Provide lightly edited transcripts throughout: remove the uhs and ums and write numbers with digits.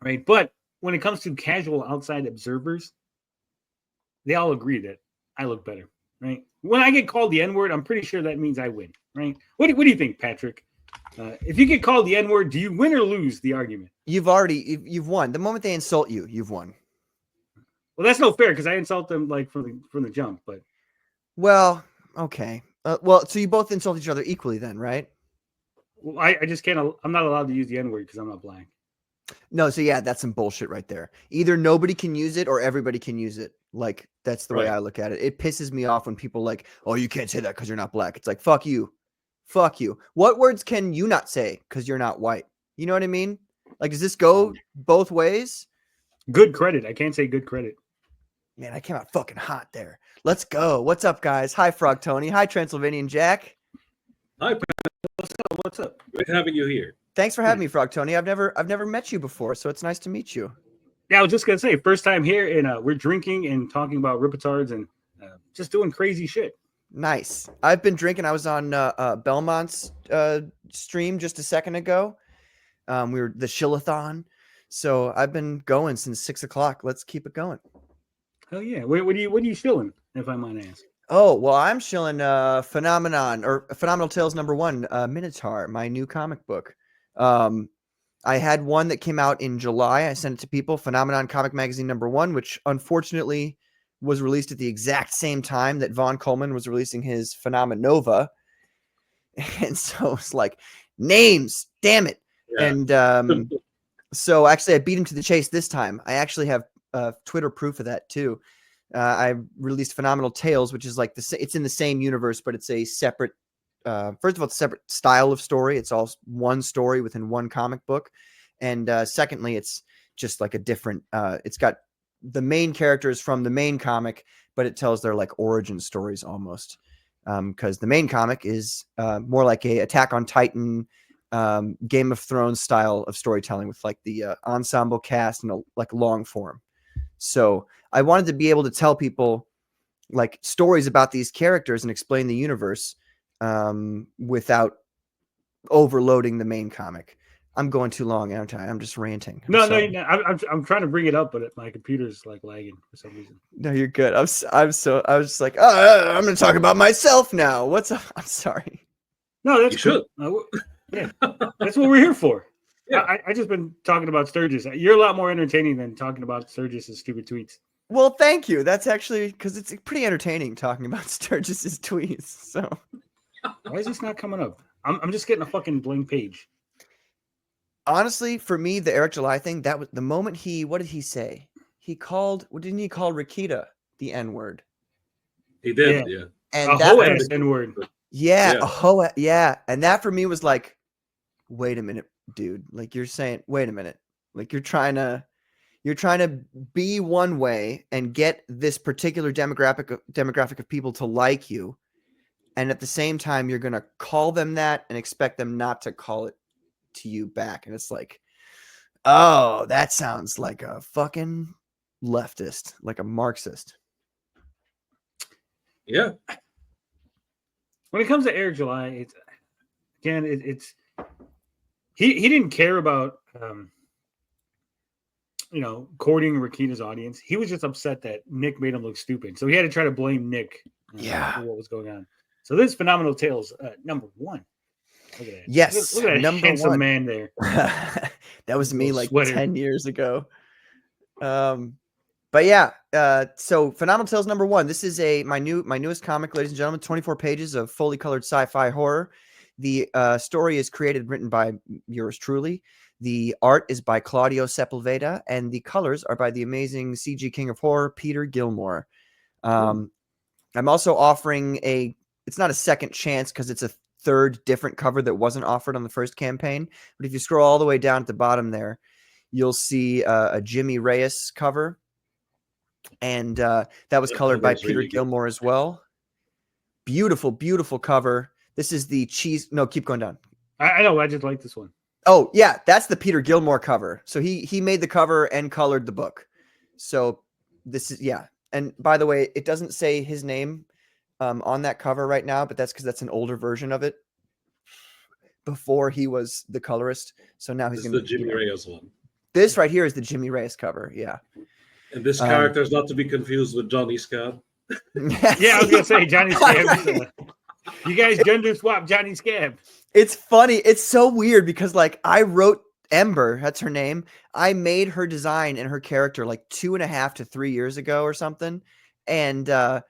right? But when it comes to casual outside observers, they all agree that I look better, right? When I get called the N word, I'm pretty sure that means I win, right? What do you think, Patrick? If you get called the N word, do you win or lose the argument? You've won. The moment they insult you, you've won. Well, that's no fair because I insult them like from the jump. But well, okay. Well, so you both insult each other equally then, right? Well, I just can't. I'm not allowed to use the N word because I'm not black. No, so yeah, that's some bullshit right there. Either nobody can use it or everybody can use it. Like that's the way I look at it. It pisses me off when people like, oh, you can't say that because you're not black. It's like, fuck you. Fuck you. What words can you not say because you're not white? You know what I mean? Like, does this go both ways? Good credit. I can't say good credit. Man, I came out fucking hot there. Let's go. What's up, guys? Hi, Frog Tony. Hi, Transylvanian Jack. Hi, Pat. What's up? Great having you here. Thanks for having me, Frog Tony. I've never met you before, so it's nice to meet you. Yeah, I was just gonna say, first time here, and we're drinking and talking about ripitards and just doing crazy shit. Nice. I've been drinking. I was on Belmont's stream just a second ago. We were the Shillathon, so I've been going since 6 o'clock. Let's keep it going. Hell yeah! What are you shilling, if I might ask? Oh well, I'm shilling Phenomenal Tales #1, Minotaur, my new comic book. I had one that came out in July. I sent it to people, Phenomenon Comic Magazine #1, which unfortunately was released at the exact same time that Von Coleman was releasing his Phenomenova. And so it's like, names, damn it. Yeah. And so actually I beat him to the chase this time. I actually have Twitter proof of that too. I released Phenomenal Tales, which is like it's in the same universe, but it's a separate first of all, it's a separate style of story. It's all one story within one comic book. And secondly, it's just like a different, it's got the main characters from the main comic, but it tells their like origin stories almost. Because the main comic is more like a Attack on Titan, Game of Thrones style of storytelling with like the ensemble cast and like long form. So I wanted to be able to tell people like stories about these characters and explain the universe without overloading the main comic. I'm going too long, aren't I? I'm just ranting. No, I'm trying to bring it up, but my computer's like lagging for some reason. No, you're good. I was just like, oh, I'm going to talk about myself now. What's up? I'm sorry. No, that's good. Yeah, that's what we're here for. Yeah, I just been talking about Sturgis. You're a lot more entertaining than talking about Sturgis's stupid tweets. Well, thank you. That's actually because it's pretty entertaining talking about Sturgis's tweets. So why is this not coming up? I'm just getting a fucking blank page. Honestly, for me, the Eric July thing, that was the moment what did he say? Didn't he call Rakita the N-word? He did, yeah. And that was N-word. Yeah, yeah. And that for me was like, wait a minute, dude. Like you're saying, wait a minute. Like you're trying to be one way and get this particular demographic of people to like you. And at the same time, you're going to call them that and expect them not to call it to you back. And it's like, oh, that sounds like a fucking leftist, like a Marxist. Yeah. When it comes to Eric July, it's he didn't care about courting Rakita's audience. He was just upset that Nick made him look stupid, so he had to try to blame Nick for what was going on. So this Phenomenal Tales #1. Look at that. Yes, look at that handsome man there. That was me like sweater. 10 years ago. But yeah, so Phenomenal Tales #1. This is my newest comic, ladies and gentlemen. 24 pages of fully colored sci-fi horror. The story is created and written by yours truly. The art is by Claudio Sepulveda, and the colors are by the amazing CG King of Horror, Peter Gilmore. I'm also offering it's not a second chance because it's a third different cover that wasn't offered on the first campaign. But if you scroll all the way down at the bottom there, you'll see a Jimmy Reyes cover. And that was colored by Peter Gilmore as well. Beautiful, beautiful cover. This is the cheese. No, keep going down. I know. I just like this one. Oh, yeah. That's the Peter Gilmore cover. So he made the cover and colored the book. So this is, yeah. And by the way, it doesn't say his name on that cover right now, but that's because that's an older version of it before he was the colorist. So now he's going to be the Jimmy Reyes one. This right here is the Jimmy Reyes cover. Yeah. And this character is not to be confused with Johnny Scab. Yeah, I was gonna say Johnny Scab. You guys gender swap Johnny Scab. It's funny. It's so weird because like I wrote Ember, that's her name. I made her design and her character like 2.5 to 3 years ago or something. And I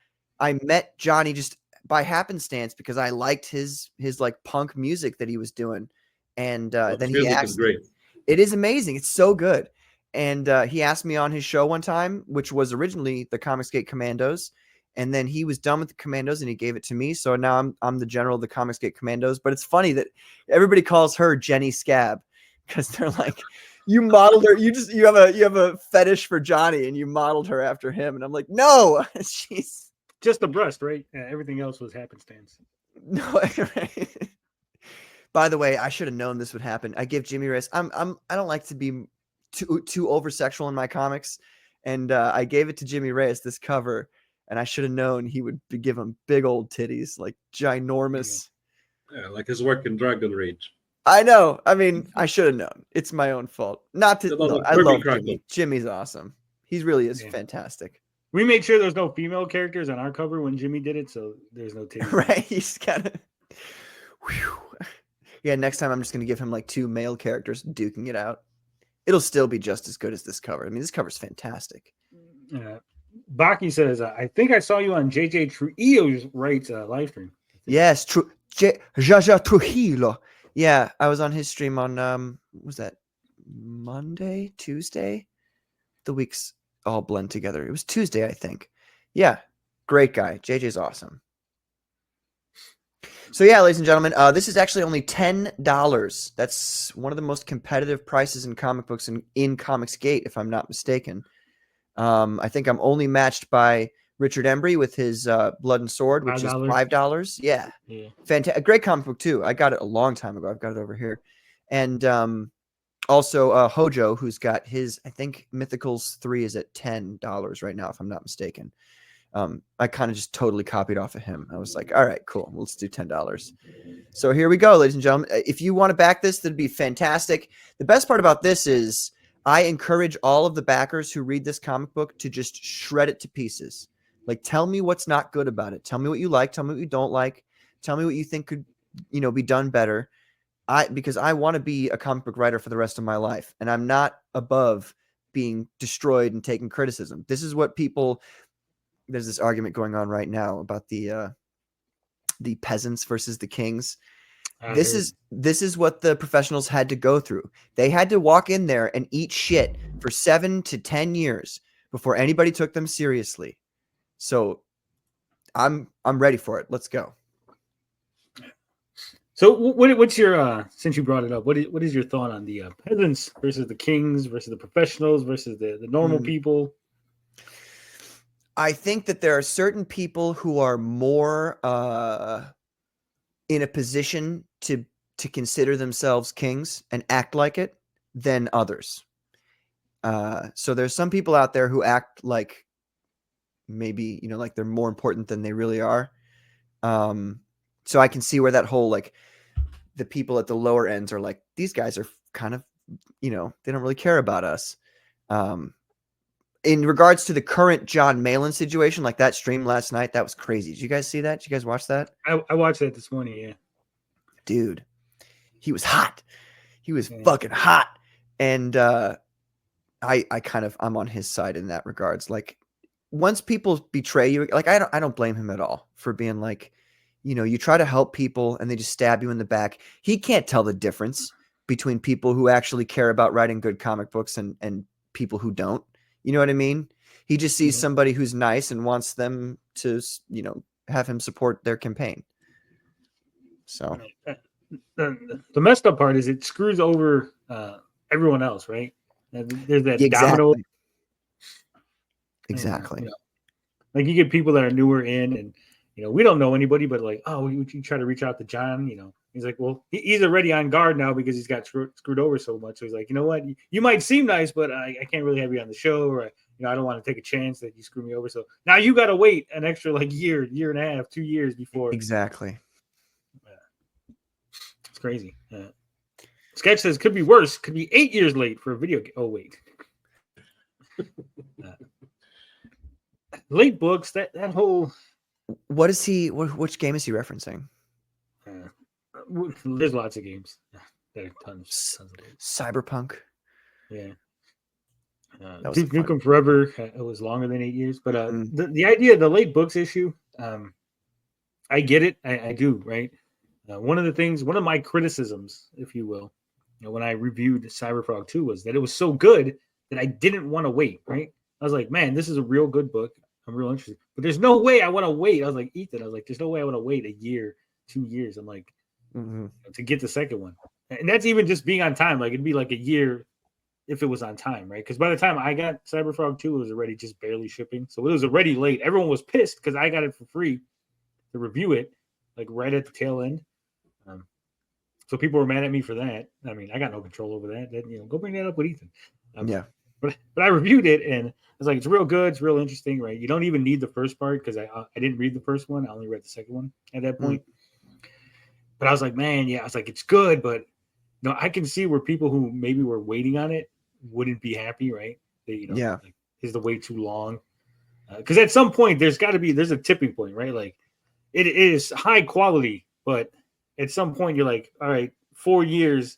met Johnny just by happenstance because I liked his like punk music that he was doing. And then he asked, great. It is amazing. It's so good. And he asked me on his show one time, which was originally the Comicsgate Commandos. And then he was done with the Commandos and he gave it to me. So now I'm the general of the Comicsgate Commandos. But it's funny that everybody calls her Jenny Scab because they're like, you modeled her. You have a fetish for Johnny and you modeled her after him. And I'm like, no, she's just the breast, right? Yeah, everything else was happenstance. No. Right? By the way, I should have known this would happen. I give Jimmy Reyes. I don't like to be too over sexual in my comics, and I gave it to Jimmy Reyes this cover. And I should have known he would give him big old titties, like ginormous. Yeah, like his work in Dragon Rage. I know. I mean, I should have known. It's my own fault. Not to. No, I love Jimmy. Jimmy's awesome. He really is fantastic. We made sure there's no female characters on our cover when Jimmy did it, so there's no titties. Right. He's kind of. Yeah. Next time, I'm just gonna give him like 2 male characters duking it out. It'll still be just as good as this cover. I mean, this cover's fantastic. Baki says, I think I saw you on JJ Trujillo's live stream. Yes, Jaja Trujillo. Yeah, I was on his stream on was that Monday, Tuesday? The weeks all blend together. It was Tuesday, I think. Yeah, great guy. JJ's awesome. So yeah, ladies and gentlemen, this is actually only $10. That's one of the most competitive prices in comic books in Comicsgate, if I'm not mistaken. I think I'm only matched by Richard Embry with his Blood and Sword, which is $5. Yeah. Fantastic. A great comic book too. I got it a long time ago. I've got it over here. And also Hojo, who's got his, I think Mythicals 3 is at $10 right now, if I'm not mistaken. I kind of just totally copied off of him. I was like, all right, cool. Let's do $10. So here we go, ladies and gentlemen. If you want to back this, that'd be fantastic. The best part about this is I encourage all of the backers who read this comic book to just shred it to pieces. Like, tell me what's not good about it. Tell me what you like. Tell me what you don't like. Tell me what you think could, be done better. Because I want to be a comic book writer for the rest of my life, and I'm not above being destroyed and taking criticism. This is what people. There's this argument going on right now about the peasants versus the kings. This is what the professionals had to go through. They had to walk in there and eat shit for 7 to 10 years before anybody took them seriously. So I'm ready for it. Let's go. So what's your since you brought it up, what is your thought on the peasants versus the kings versus the professionals versus the normal people? I think that there are certain people who are more in a position to consider themselves kings and act like it than others. So there's some people out there who act like maybe, like they're more important than they really are. So I can see where that whole, like, the people at the lower ends are like, these guys are kind of, they don't really care about us. In regards to the current John Malin situation, like that stream last night, that was crazy. Did you guys see that? Did you guys watch that? I watched that this morning, yeah. Dude, he was hot. He was fucking hot. And I'm on his side in that regards. Like, once people betray you, like, I don't blame him at all for being like, you try to help people and they just stab you in the back. He can't tell the difference between people who actually care about writing good comic books and people who don't. You know what I mean? He just sees somebody who's nice and wants them to, have him support their campaign. So the messed up part is it screws over everyone else, right? There's that domino. Exactly. Like, you get people that are newer in, and we don't know anybody, but like, oh, you try to reach out to John. He's like, well, he's already on guard now because he's got screwed over so much. So he's like, you know what? You might seem nice, but I can't really have you on the show, or I don't want to take a chance that you screw me over. So now you got to wait an extra year and a half, 2 years before. Exactly. It's crazy. Yeah. Sketch says could be worse. Could be 8 years late for a video game. Oh wait, late books. That whole. What is he? Which game is he referencing? There's lots of games. There are tons of games. Cyberpunk. Yeah. Duke Nukem Forever. It was longer than 8 years, but the idea of the late books issue, I get it. I do, right? One of my criticisms, if you will, when I reviewed Cyberfrog 2 was that it was so good that I didn't want to wait, right? I was like, man, this is a real good book. I'm real interested. But there's no way I want to wait. I was like, Ethan, there's no way I want to wait a year, 2 years. I'm like, to get the second one. And that's even just being on time. Like, it'd be like a year if it was on time, right? Because by the time I got Cyberfrog 2, it was already just barely shipping. So it was already late. Everyone was pissed because I got it for free to review it, like right at the tail end. So people were mad at me for that. I mean, I got no control over that. Go bring that up with Ethan. Yeah. But I reviewed it, and I was like, it's real good. It's real interesting, right? You don't even need the first part because I didn't read the first one. I only read the second one at that point. But I was like, man, yeah. I was like, it's good, but I can see where people who maybe were waiting on it wouldn't be happy, right? Like, is the wait too long? Because at some point there's a tipping point, right? Like, it is high quality, but at some point you're like, all right, 4 years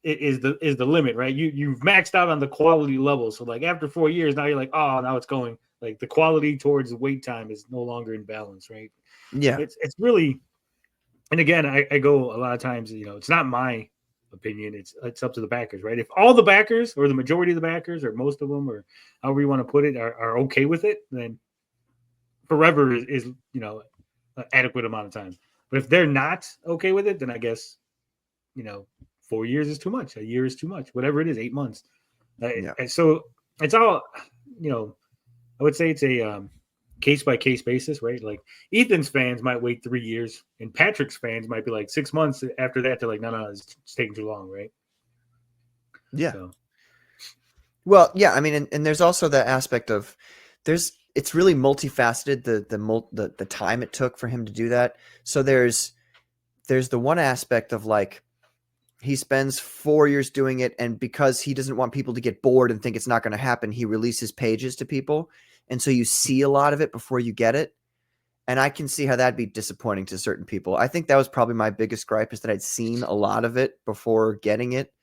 is the limit, right? You've maxed out on the quality level. So like after 4 years, now you're like, oh, now it's going like the quality towards the wait time is no longer in balance, right? Yeah. It's really, and again, I go a lot of times, it's not my opinion. It's up to the backers, right? If all the backers or the majority of the backers or most of them or however you want to put it are okay with it, then forever is an adequate amount of time. But if they're not okay with it, then I guess 4 years is too much. A year is too much. Whatever it is, 8 months. And so it's all I would say it's a case by case basis, right? Like Ethan's fans might wait 3 years, and Patrick's fans might be like 6 months after that. They're like, no, it's taking too long, right? Yeah. So. Well, yeah. I mean, and there's also the aspect of it's really multifaceted. The time it took for him to do that. So there's the one aspect of like he spends 4 years doing it, and because he doesn't want people to get bored and think it's not going to happen, he releases pages to people. And so you see a lot of it before you get it. And I can see how that'd be disappointing to certain people. I think that was probably my biggest gripe, is that I'd seen a lot of it before getting it.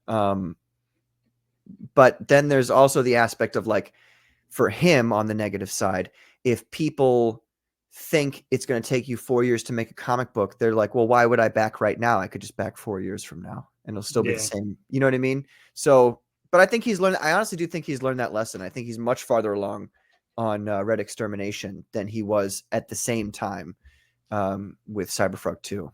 But then there's also the aspect of like, for him on the negative side, if people think it's going to take you 4 years to make a comic book, they're like, well, why would I back right now? I could just back 4 years from now and it'll still be the same. You know what I mean? So, but I think I honestly do think he's learned that lesson. I think he's much farther along on Red Extermination than he was at the same time with Cyberfrog 2.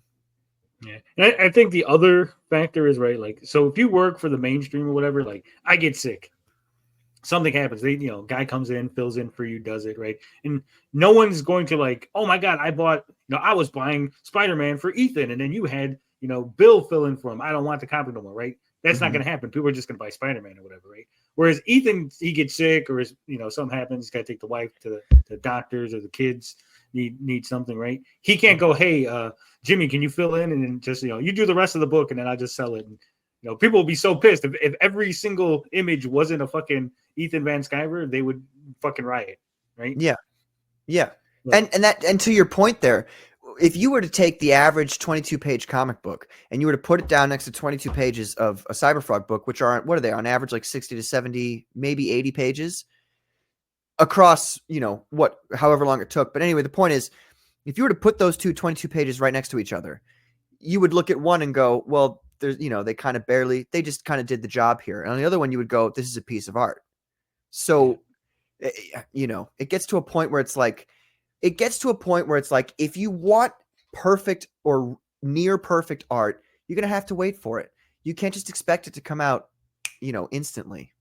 Yeah. And I think the other factor is, right, like, so if you work for the mainstream or whatever, like I get sick, something happens, guy comes in, fills in for you, does it, right? And no one's going to like, oh my God, I was buying Spider-Man for Ethan, and then you had, Bill fill in for him. I don't want the comic no more, right? That's not going to happen. People are just going to buy Spider-Man or whatever, right? Whereas Ethan, he gets sick or something happens. He's got to take the wife to the doctors, or the kids need something, right? He can't go, hey, Jimmy, can you fill in? And then just, you do the rest of the book and then I'll just sell it. And, people will be so pissed. If every single image wasn't a fucking Ethan Van Sciver, they would fucking riot, right? Yeah. Yeah. Like, and to your point there, if you were to take the average 22-page comic book and you were to put it down next to 22 pages of a Cyberfrog book, which are, what are they on average, like 60 to 70, maybe 80 pages across, however long it took. But anyway, the point is, if you were to put those 22 pages right next to each other, you would look at one and go, well, there's, they just kind of did the job here. And on the other one, you would go, this is a piece of art. So, it gets to a point where it's like, if you want perfect or near perfect art, you're going to have to wait for it. You can't just expect it to come out, instantly.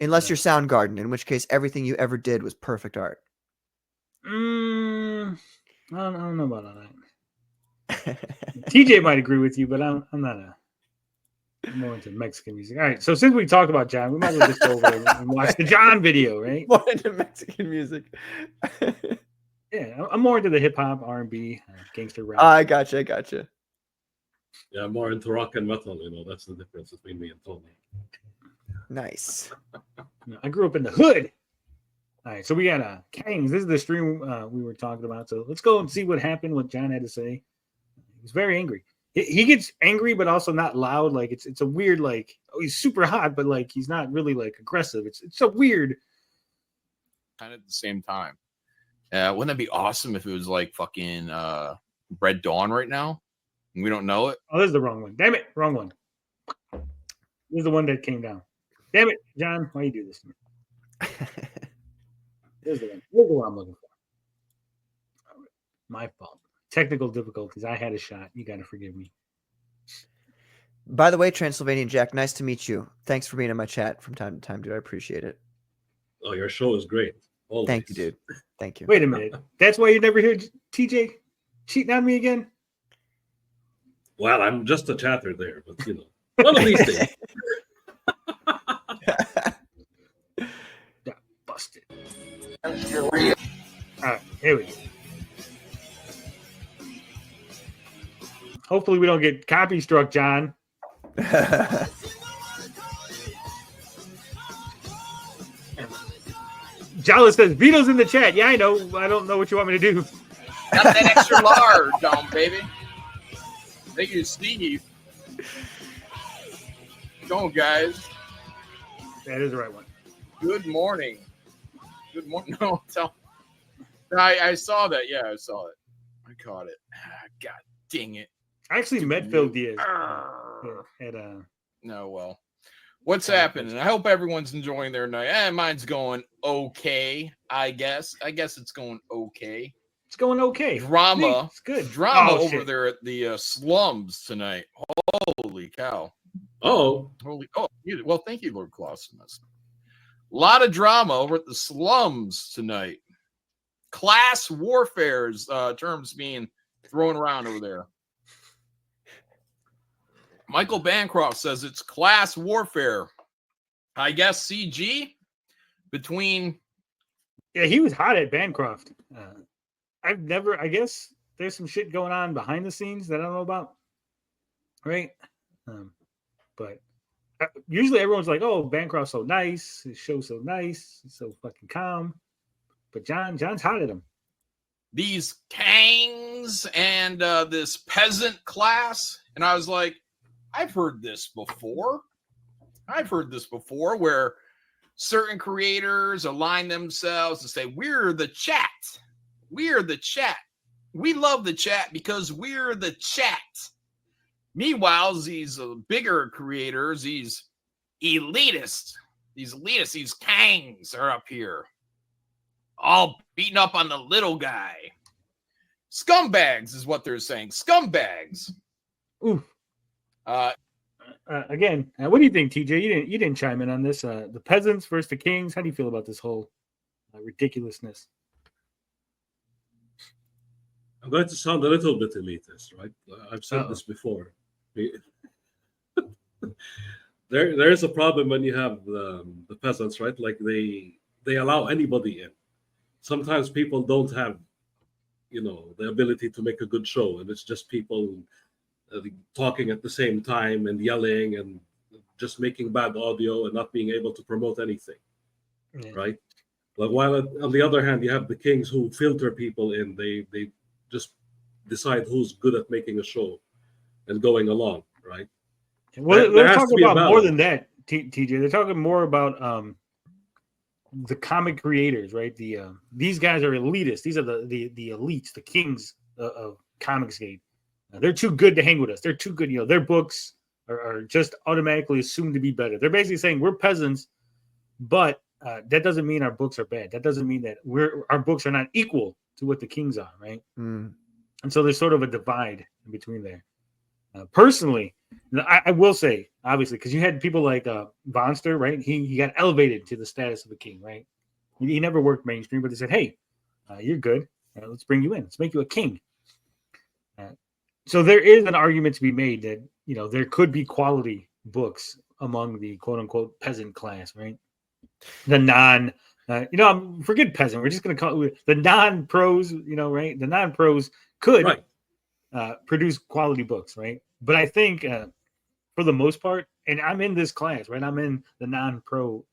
Unless you're Soundgarden, in which case everything you ever did was perfect art. I don't know about all that. TJ might agree with you, but I'm not I'm more into Mexican music. All right, so since we talked about John, we might as well just go over and watch the John video, right? More into Mexican music. Yeah, I'm more into the hip hop, R&B, gangster rap. I gotcha. Yeah, more into rock and metal. That's the difference between me and Tony. Nice. I grew up in the hood. All right, so we got Kangs. This is the stream we were talking about. So let's go and see what happened. What John had to say. He's very angry. He gets angry, but also not loud. Like it's a weird like. Oh, he's super hot, but like he's not really like aggressive. It's so weird. Kind of at the same time. Wouldn't that be awesome if it was like fucking Red Dawn right now? And we don't know it. Oh, this is the wrong one. Damn it, wrong one. This is the one that came down. Damn it, John, why you do this to me? Here's the one. Here's the one I'm looking for. My fault. Technical difficulties. I had a shot. You got to forgive me. By the way, Transylvanian Jack, nice to meet you. Thanks for being in my chat from time to time, dude. I appreciate it. Oh, your show is great. Always. Thank you, dude. Thank you. Wait a minute. That's why you never hear TJ cheating on me again? Well, I'm just a chatter there, but one of these days. Got busted. All right, here we go. Hopefully we don't get copy struck, John. Jala says, Vito's in the chat. Yeah, I know. I don't know what you want me to do. Got that extra large on, baby. Thank you, Steve. Go, guys. That is the right one. Good morning. Good morning. No, I saw that. Yeah, I saw it. I caught it. God dang it. I actually met Phil Diaz at No, well. What's happening? I hope everyone's enjoying their night. Mine's going okay, I guess. I guess it's going okay. It's going okay. Drama. It's good. Drama over there at the slums tonight. Holy cow. Oh. Well, thank you, Lord Clausimus. A lot of drama over at the slums tonight. Class warfare's terms being thrown around over there. Michael Bancroft says it's class warfare. I guess CG between. Yeah, he was hot at Bancroft. I guess there's some shit going on behind the scenes that I don't know about. Right? But usually everyone's like, oh, Bancroft's so nice. His show's so nice. He's so fucking calm. But John's hot at him. These Kangs and this peasant class. And I was like, I've heard this before. Where certain creators align themselves and say, we're the chat. We're the chat. We love the chat because we're the chat. Meanwhile, these bigger creators, these elitists, these Kangs are up here. All beating up on the little guy. Scumbags is what they're saying. Scumbags. Ooh. Again, what do you think, TJ? You didn't chime in on this. The peasants versus the kings. How do you feel about this whole ridiculousness? I'm going to sound a little bit elitist, right? I've said this before. There is a problem when you have the peasants, right? Like they allow anybody in. Sometimes people don't have, the ability to make a good show, and it's just people talking at the same time and yelling and just making bad audio and not being able to promote anything, right? Like while on the other hand, you have the kings who filter people in. They just decide who's good at making a show and going along, right? Well, they're talking about more than that, TJ. They're talking more about the comic creators, right? These guys are elitists. These are the elites, the kings of Comicsgate. They're too good to hang with us. They're too good. Their books are just automatically assumed to be better. They're basically saying we're peasants, but that doesn't mean our books are bad. That doesn't mean that our books are not equal to what the kings are, right? And so there's sort of a divide in between there. Personally, I will say, obviously, because you had people like Vonster, right? He got elevated to the status of a king, right? He never worked mainstream, but they said, hey, you're good. Let's bring you in. Let's make you a king. So there is an argument to be made that, there could be quality books among the quote unquote peasant class, right? The forget peasant. We're just going to call it the non-pros, right? The non-pros could produce quality books, right? But I think for the most part, and I'm in this class, right? I'm in the non-pro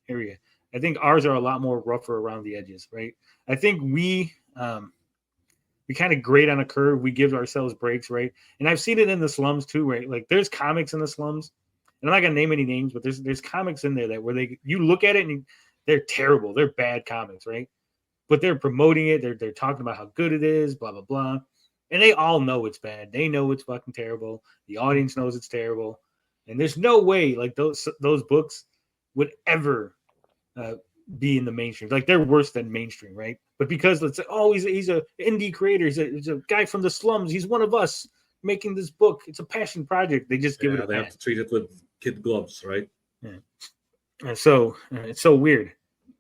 area. I think ours are a lot more rougher around the edges, right? I think we kind of grade on a curve. We give ourselves breaks, right? And I've seen it in the slums too, right? Like there's comics in the slums, and I'm not gonna name any names, but there's comics in there that where you look at it and they're terrible, they're bad comics, right? But they're promoting it, they're talking about how good it is, blah blah blah, and they all know it's bad. They know it's fucking terrible. The audience knows it's terrible, and there's no way like those books would ever be in the mainstream. Like they're worse than mainstream, right? But because let's say, oh, he's a indie creator, he's a guy from the slums, he's one of us making this book. It's a passion project. They just give it. They have to treat it with kid gloves, right? Yeah. And so it's so weird.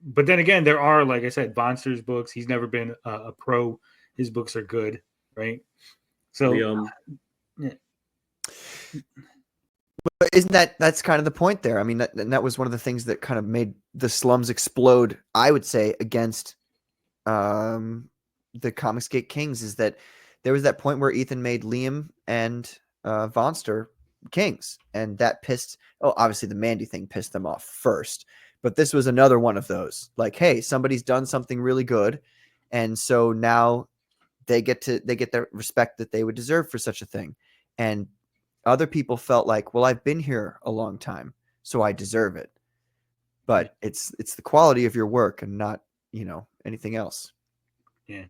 But then again, there are, like I said, Bonster's books. He's never been a pro. His books are good, right? So, yeah. But isn't that's kind of the point there? I mean, that was one of the things that kind of made the slums explode, I would say, against the Comicsgate Kings, is that there was that point where Ethan made Liam and Vonster kings, and that obviously the Mandy thing pissed them off first, but this was another one of those, like, hey, somebody's done something really good, and so now they get the respect that they would deserve for such a thing. And other people felt like, well, I've been here a long time, so I deserve it. But it's the quality of your work and not, anything else. Yeah.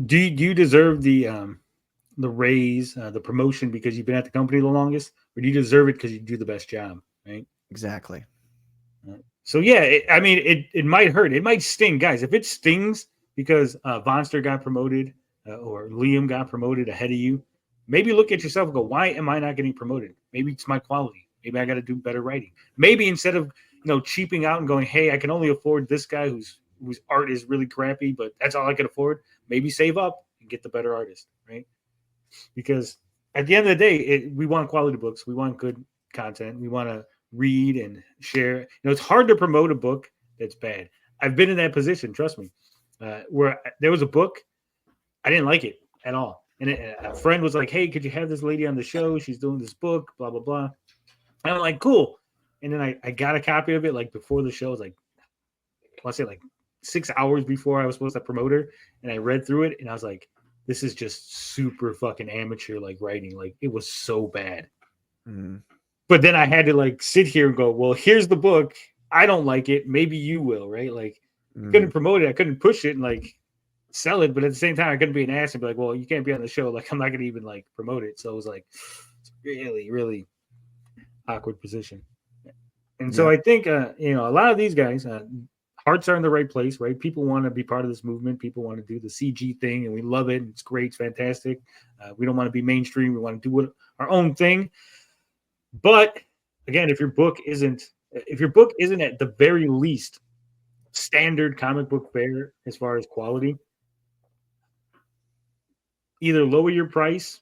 Do you deserve the raise, the promotion because you've been at the company the longest, or do you deserve it because you do the best job? Right. Exactly. So yeah, it might hurt. It might sting, guys. If it stings because Vonster got promoted or Liam got promoted ahead of you, maybe look at yourself and go, why am I not getting promoted? Maybe it's my quality. Maybe I got to do better writing. Maybe instead of cheaping out and going, hey, I can only afford this guy whose art is really crappy, but that's all I can afford. Maybe save up and get the better artist, right? Because at the end of the day, we want quality books. We want good content. We want to read and share. It's hard to promote a book that's bad. I've been in that position, trust me, where there was a book, I didn't like it at all. And a friend was like, hey, could you have this lady on the show? She's doing this book, blah, blah, blah. And I'm like, cool. And then I got a copy of it like before the show. It was like, I'll say like 6 hours before I was supposed to promote her. And I read through it and I was like, this is just super fucking amateur like writing. Like it was so bad. Mm-hmm. But then I had to like sit here and go, well, here's the book. I don't like it. Maybe you will, right? Like I couldn't promote it. I couldn't push it and like sell it. But at the same time, I couldn't be an ass and be like, well, you can't be on the show. Like I'm not going to even like promote it. So it was like really, really awkward position. And so I think, a lot of these guys, hearts are in the right place, right? People want to be part of this movement. People want to do the CG thing, and we love it. It's great. It's fantastic. We don't want to be mainstream. We want to do our own thing. But again, if your book isn't at the very least standard comic book fare as far as quality, either lower your price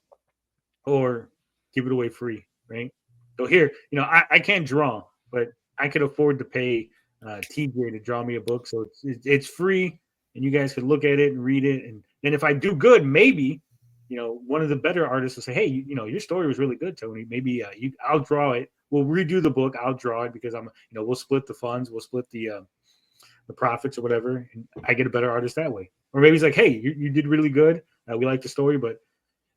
or give it away free, right? So here, I can't draw, but I could afford to pay TJ to draw me a book, so it's free, and you guys could look at it and read it, and then if I do good, maybe one of the better artists will say, hey, your story was really good, Tony. Maybe I'll draw it. We'll redo the book. I'll draw it because we'll split the funds. We'll split the profits or whatever, and I get a better artist that way. Or maybe he's like, hey, you did really good. We like the story, but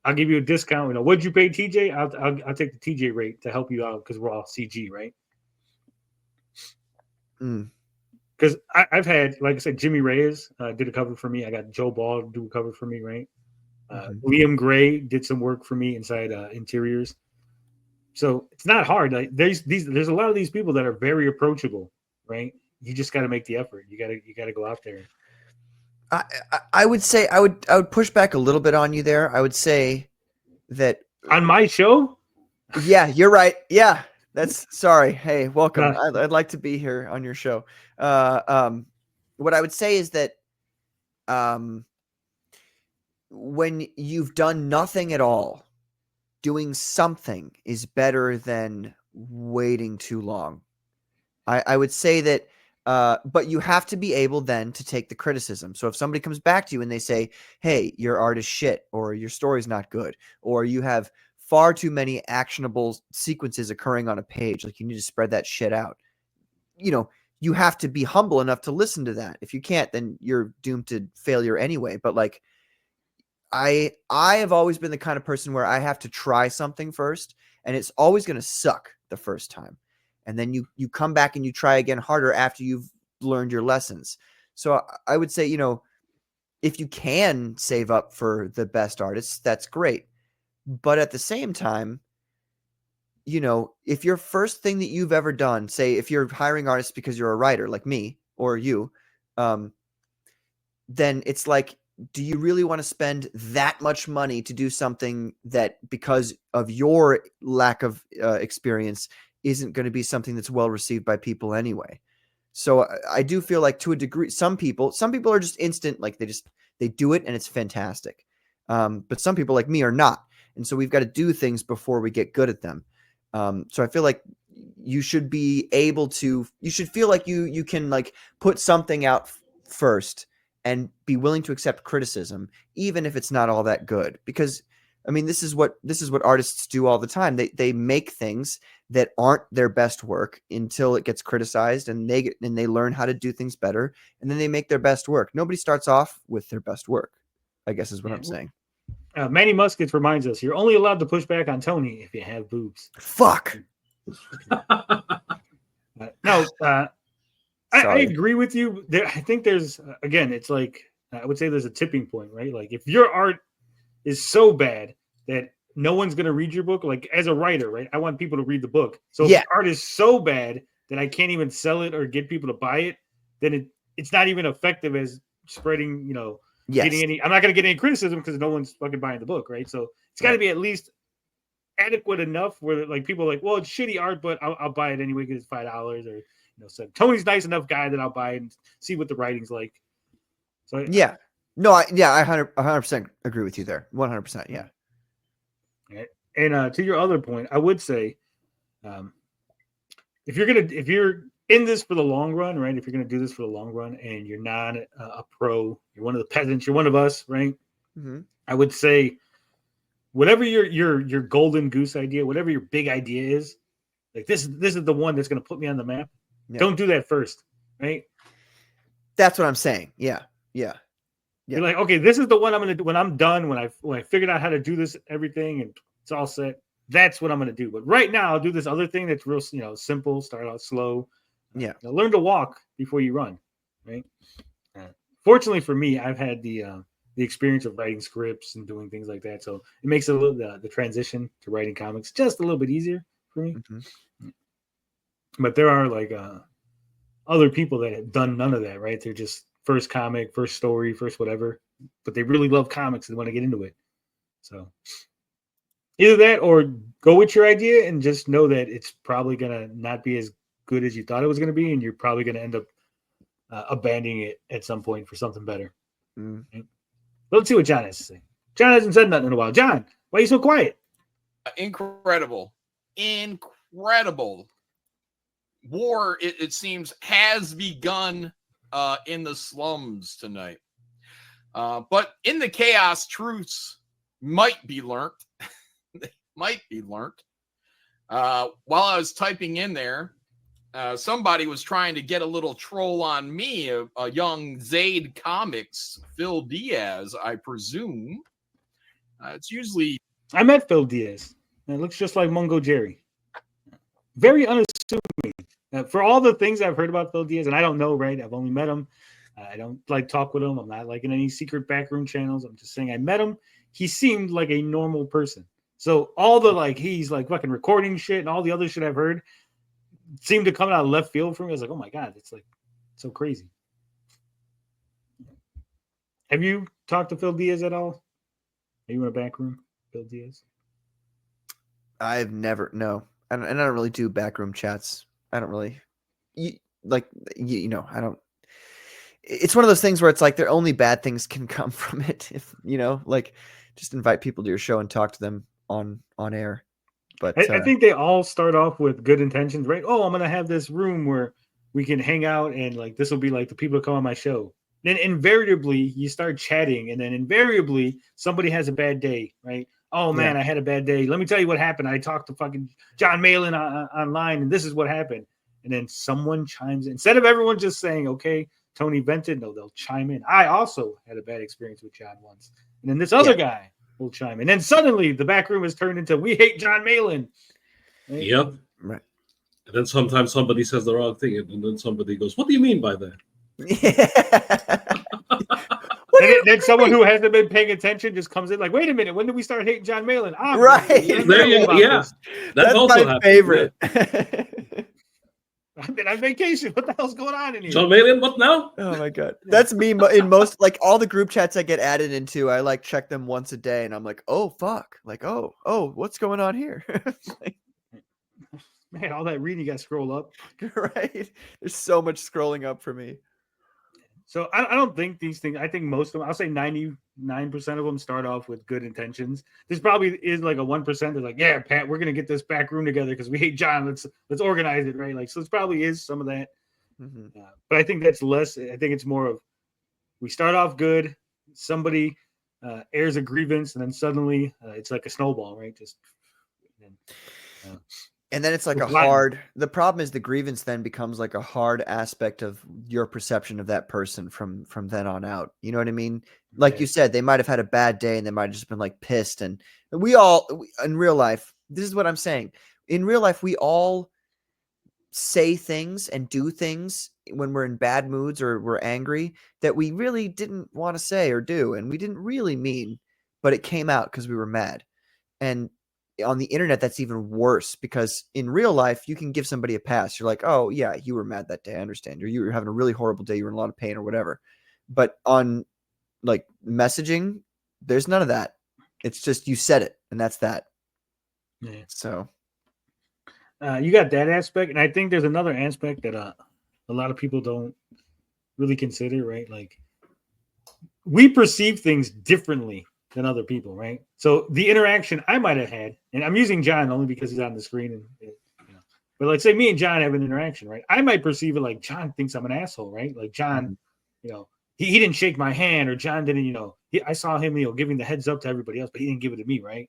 I'll give you a discount. What'd you pay TJ? I'll take the TJ rate to help you out because we're all CG, right? Because I've had, like I said, Jimmy Reyes did a cover for me. I got Joe Ball to do a cover for me, right? Liam Gray did some work for me inside interiors. So it's not hard. Like there's a lot of these people that are very approachable, right? You just got to make the effort. You got to go out there. I would say I would push back a little bit on you there. I would say that on my show. Yeah, you're right. Yeah, sorry. Hey, welcome. I'd like to be here on your show. What I would say is that when you've done nothing at all, doing something is better than waiting too long. I would say that But you have to be able then to take the criticism. So if somebody comes back to you and they say, hey, your art is shit, or your story's not good, or you have far too many actionable sequences occurring on a page, like you need to spread that shit out. You have to be humble enough to listen to that. If you can't, then you're doomed to failure anyway. But like, I have always been the kind of person where I have to try something first, and it's always going to suck the first time. And then you come back and you try again harder after you've learned your lessons. So I would say, if you can save up for the best artists, that's great. But at the same time, if your first thing that you've ever done, say if you're hiring artists because you're a writer like me or you, then it's like, do you really want to spend that much money to do something that, because of your lack of experience, isn't going to be something that's well received by people anyway? So I do feel like, to a degree, some people are just instant, like they do it and it's fantastic. But some people like me are not. And so we've got to do things before we get good at them. So I feel like you should be able to, you should feel like you can like put something out first and be willing to accept criticism, even if it's not all that good. Because I mean, this is what artists do all the time. They make things that aren't their best work until it gets criticized, and they learn how to do things better, and then they make their best work. Nobody starts off with their best work, I guess is what I'm saying. Manny Muskets reminds us, you're only allowed to push back on Tony if you have boobs. Fuck. I agree with you. I think there's, again, it's like, I would say there's a tipping point, right? Like if your art is so bad that no one's going to read your book, like as a writer, right? I want people to read the book. So if the art is so bad that I can't even sell it or get people to buy it, then it's not even effective as spreading, getting any, I'm not going to get any criticism because no one's fucking buying the book, right? So it's got to be at least adequate enough where like people are like, well, it's shitty art, but I'll buy it anyway because it's $5 or so Tony's nice enough guy that I'll buy it and see what the writing's like. So I 100% agree with you there. 100%. Yeah. Right. And to your other point, I would say, if you're in this for the long run, right? If you're going to do this for the long run and you're not a pro, you're one of the peasants, you're one of us, right? Mm-hmm. I would say, whatever your golden goose idea, whatever your big idea is, like this is the one that's going to put me on the map. Yeah. Don't do that first, right? That's what I'm saying. Yeah. You're like, okay, this is the one I'm going to do when I'm done, when I figured out how to do this, everything, and it's all set. That's what I'm going to do. But right now, I'll do this other thing that's real, simple. Start out slow. Yeah. Learn to walk before you run, right? Fortunately for me, I've had the experience of writing scripts and doing things like that, so it makes it a little the transition to writing comics just a little bit easier for me. Mm-hmm. But there are like other people that have done none of that, right? They're just first comic, first story, first whatever, but they really love comics and want to get into it. So either that or go with your idea and just know that it's probably going to not be as good as you thought it was going to be, and you're probably going to end up abandoning it at some point for something better. Mm. Right? Let's see what John has to say. John hasn't said nothing in a while. John, why are you so quiet? Incredible. War, it seems, has begun in the slums tonight. But in the chaos, truths might be learned. They might be learned. While I was typing in there, somebody was trying to get a little troll on me, a young Zaid Comics, Phil Diaz, I presume. It's usually... I met Phil Diaz. It looks just like Mungo Jerry. Very unassuming. For all the things I've heard about Phil Diaz, and I don't know, right? I've only met him. I don't like talk with him. I'm not like in any secret backroom channels. I'm just saying I met him. He seemed like a normal person. So all the he's like fucking recording shit and all the other shit I've heard seemed to come out of left field for me. I was like, oh my God, it's like so crazy. Have you talked to Phil Diaz at all? Are you in a back room, Phil Diaz? I've never, no. I don't really do backroom chats. I don't really, I don't. It's one of those things where it's like there only bad things can come from it. If just invite people to your show and talk to them on air. But I think they all start off with good intentions, right? Oh, I'm going to have this room where we can hang out and like this will be like the people that come on my show. Then invariably you start chatting, and then invariably somebody has a bad day, right? Oh man, I had a bad day. Let me tell you what happened. I talked to fucking John Malin online, and this is what happened. And then someone chimes in. Instead of everyone just saying, okay, Tony vented, no, they'll chime in. I also had a bad experience with John once. And then this other guy will chime in. And then suddenly the back room is turned into, we hate John Malin. Right? Yep. Right. And then sometimes somebody says the wrong thing, and then somebody goes, "What do you mean by that?" And then someone who hasn't been paying attention just comes in like, wait a minute, when did we start hating John Malin? Right. There you go. Yeah. That's also my favorite. I've been on vacation. What the hell's going on in here? John Malin, what now? Oh my god, that's me in most like all the group chats I get added into. I like check them once a day, and I'm like, oh fuck, like oh what's going on here? Like, man, all that reading, you got to scroll up. Right? There's so much scrolling up for me. So I don't think these things. I think most of them. I'll say 99% of them start off with good intentions. This probably is like a 1%. They're like, yeah, Pat, we're gonna get this back room together because we hate John. Let's organize it, right? Like, so this probably is some of that. Mm-hmm. But I think that's less. I think it's more of we start off good. Somebody airs a grievance, and then suddenly it's like a snowball, right? Just. And then it's like a hard, the problem is the grievance then becomes like a hard aspect of your perception of that person from then on out. You know what I mean? Like you said, they might have had a bad day and they might have just been like pissed. And in real life, this is what I'm saying. In real life, we all say things and do things when we're in bad moods or we're angry that we really didn't want to say or do. And we didn't really mean, but it came out because we were mad. And on the internet, that's even worse because in real life, you can give somebody a pass. You're like, oh yeah, you were mad that day. I understand. Or you were having a really horrible day. You were in a lot of pain or whatever. But on like messaging, there's none of that. It's just, you said it and that's that. Yeah. So you got that aspect. And I think there's another aspect that a lot of people don't really consider, right? Like we perceive things differently than other people, right? So the interaction I might have had, and I'm using John only because he's on the screen, and but like say me and John have an interaction, right? I might perceive it like John thinks I'm an asshole, right? Like John, he didn't shake my hand, or John didn't, I saw him, giving the heads up to everybody else, but he didn't give it to me, right?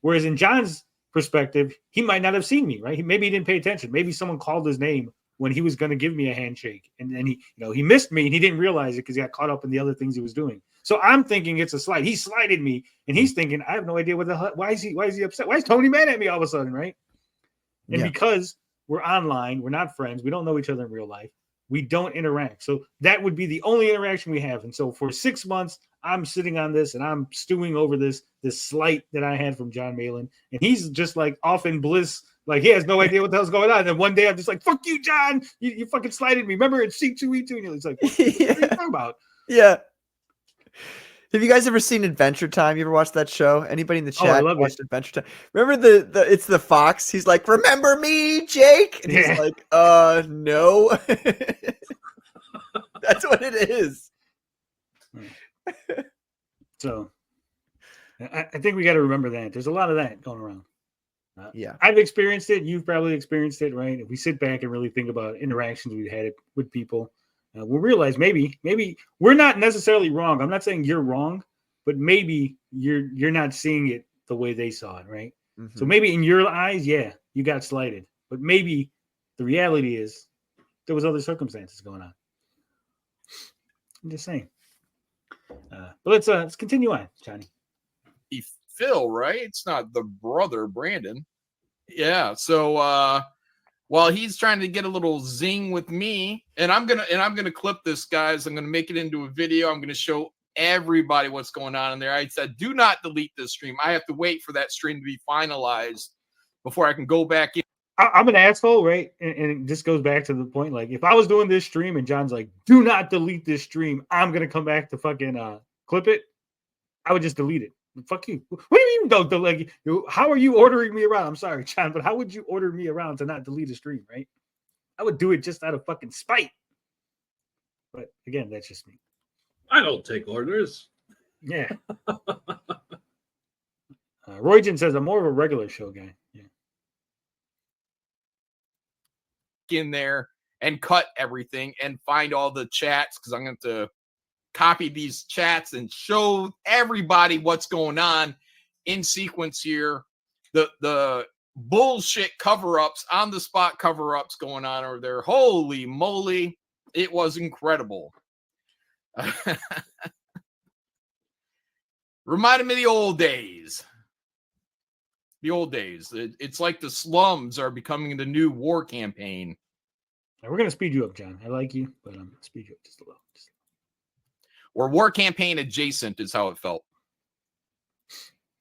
Whereas in John's perspective, he might not have seen me, right? Maybe he didn't pay attention. Maybe someone called his name when he was going to give me a handshake, and then he missed me and he didn't realize it because he got caught up in the other things he was doing. So I'm thinking it's a slight. He slighted me, and he's thinking, I have no idea what the hell. Why is he upset? Why is Tony mad at me all of a sudden, right? And because we're online, we're not friends, we don't know each other in real life, we don't interact. So that would be the only interaction we have. And so for 6 months, I'm sitting on this and I'm stewing over this slight that I had from John Malin, and he's just like off in bliss. Like he has no idea what the hell's going on. And then one day I'm just like, fuck you, John. You fucking slighted me. Remember it's C2E2? And it's like, what are you talking about? Yeah. Have you guys ever seen Adventure Time? You ever watched that show? Anybody in the chat watched Adventure Time? Remember it's the fox? He's like, remember me, Jake? And he's like, no. That's what it is. So I think we got to remember that. There's a lot of that going around. I've experienced it. You've probably experienced it, right? If we sit back and really think about interactions we've had with people, we'll realize maybe we're not necessarily wrong. I'm not saying you're wrong, but maybe you're not seeing it the way they saw it, right? Mm-hmm. So maybe in your eyes, you got slighted, but maybe the reality is there was other circumstances going on. I'm just saying. But let's continue on, Johnny. Phil, right? It's not the brother Brandon. Yeah. So while he's trying to get a little zing with me, and I'm gonna clip this, guys. I'm gonna make it into a video. I'm gonna show everybody what's going on in there. I said, do not delete this stream. I have to wait for that stream to be finalized before I can go back in. I'm an asshole, right? And this goes back to the point. Like, if I was doing this stream and John's like, do not delete this stream, I'm gonna come back to fucking clip it, I would just delete it. Fuck you. What do you mean don't like? How are you ordering me around? I'm sorry, John, but how would you order me around to not delete a stream, right? I would do it just out of fucking spite. But again, that's just me. I don't take orders. Yeah. Roygen says I'm more of a regular show guy. Yeah. In there, and cut everything and find all the chats, because I'm going to copy these chats and show everybody what's going on in sequence here. The bullshit cover-ups, on the spot cover-ups going on over there. Holy moly, it was incredible. Reminded me of the old days. The old days. It's like the slums are becoming the new war campaign. We're gonna speed you up, John. I like you, but I'm gonna speed you up just a little. Or war campaign adjacent is how it felt.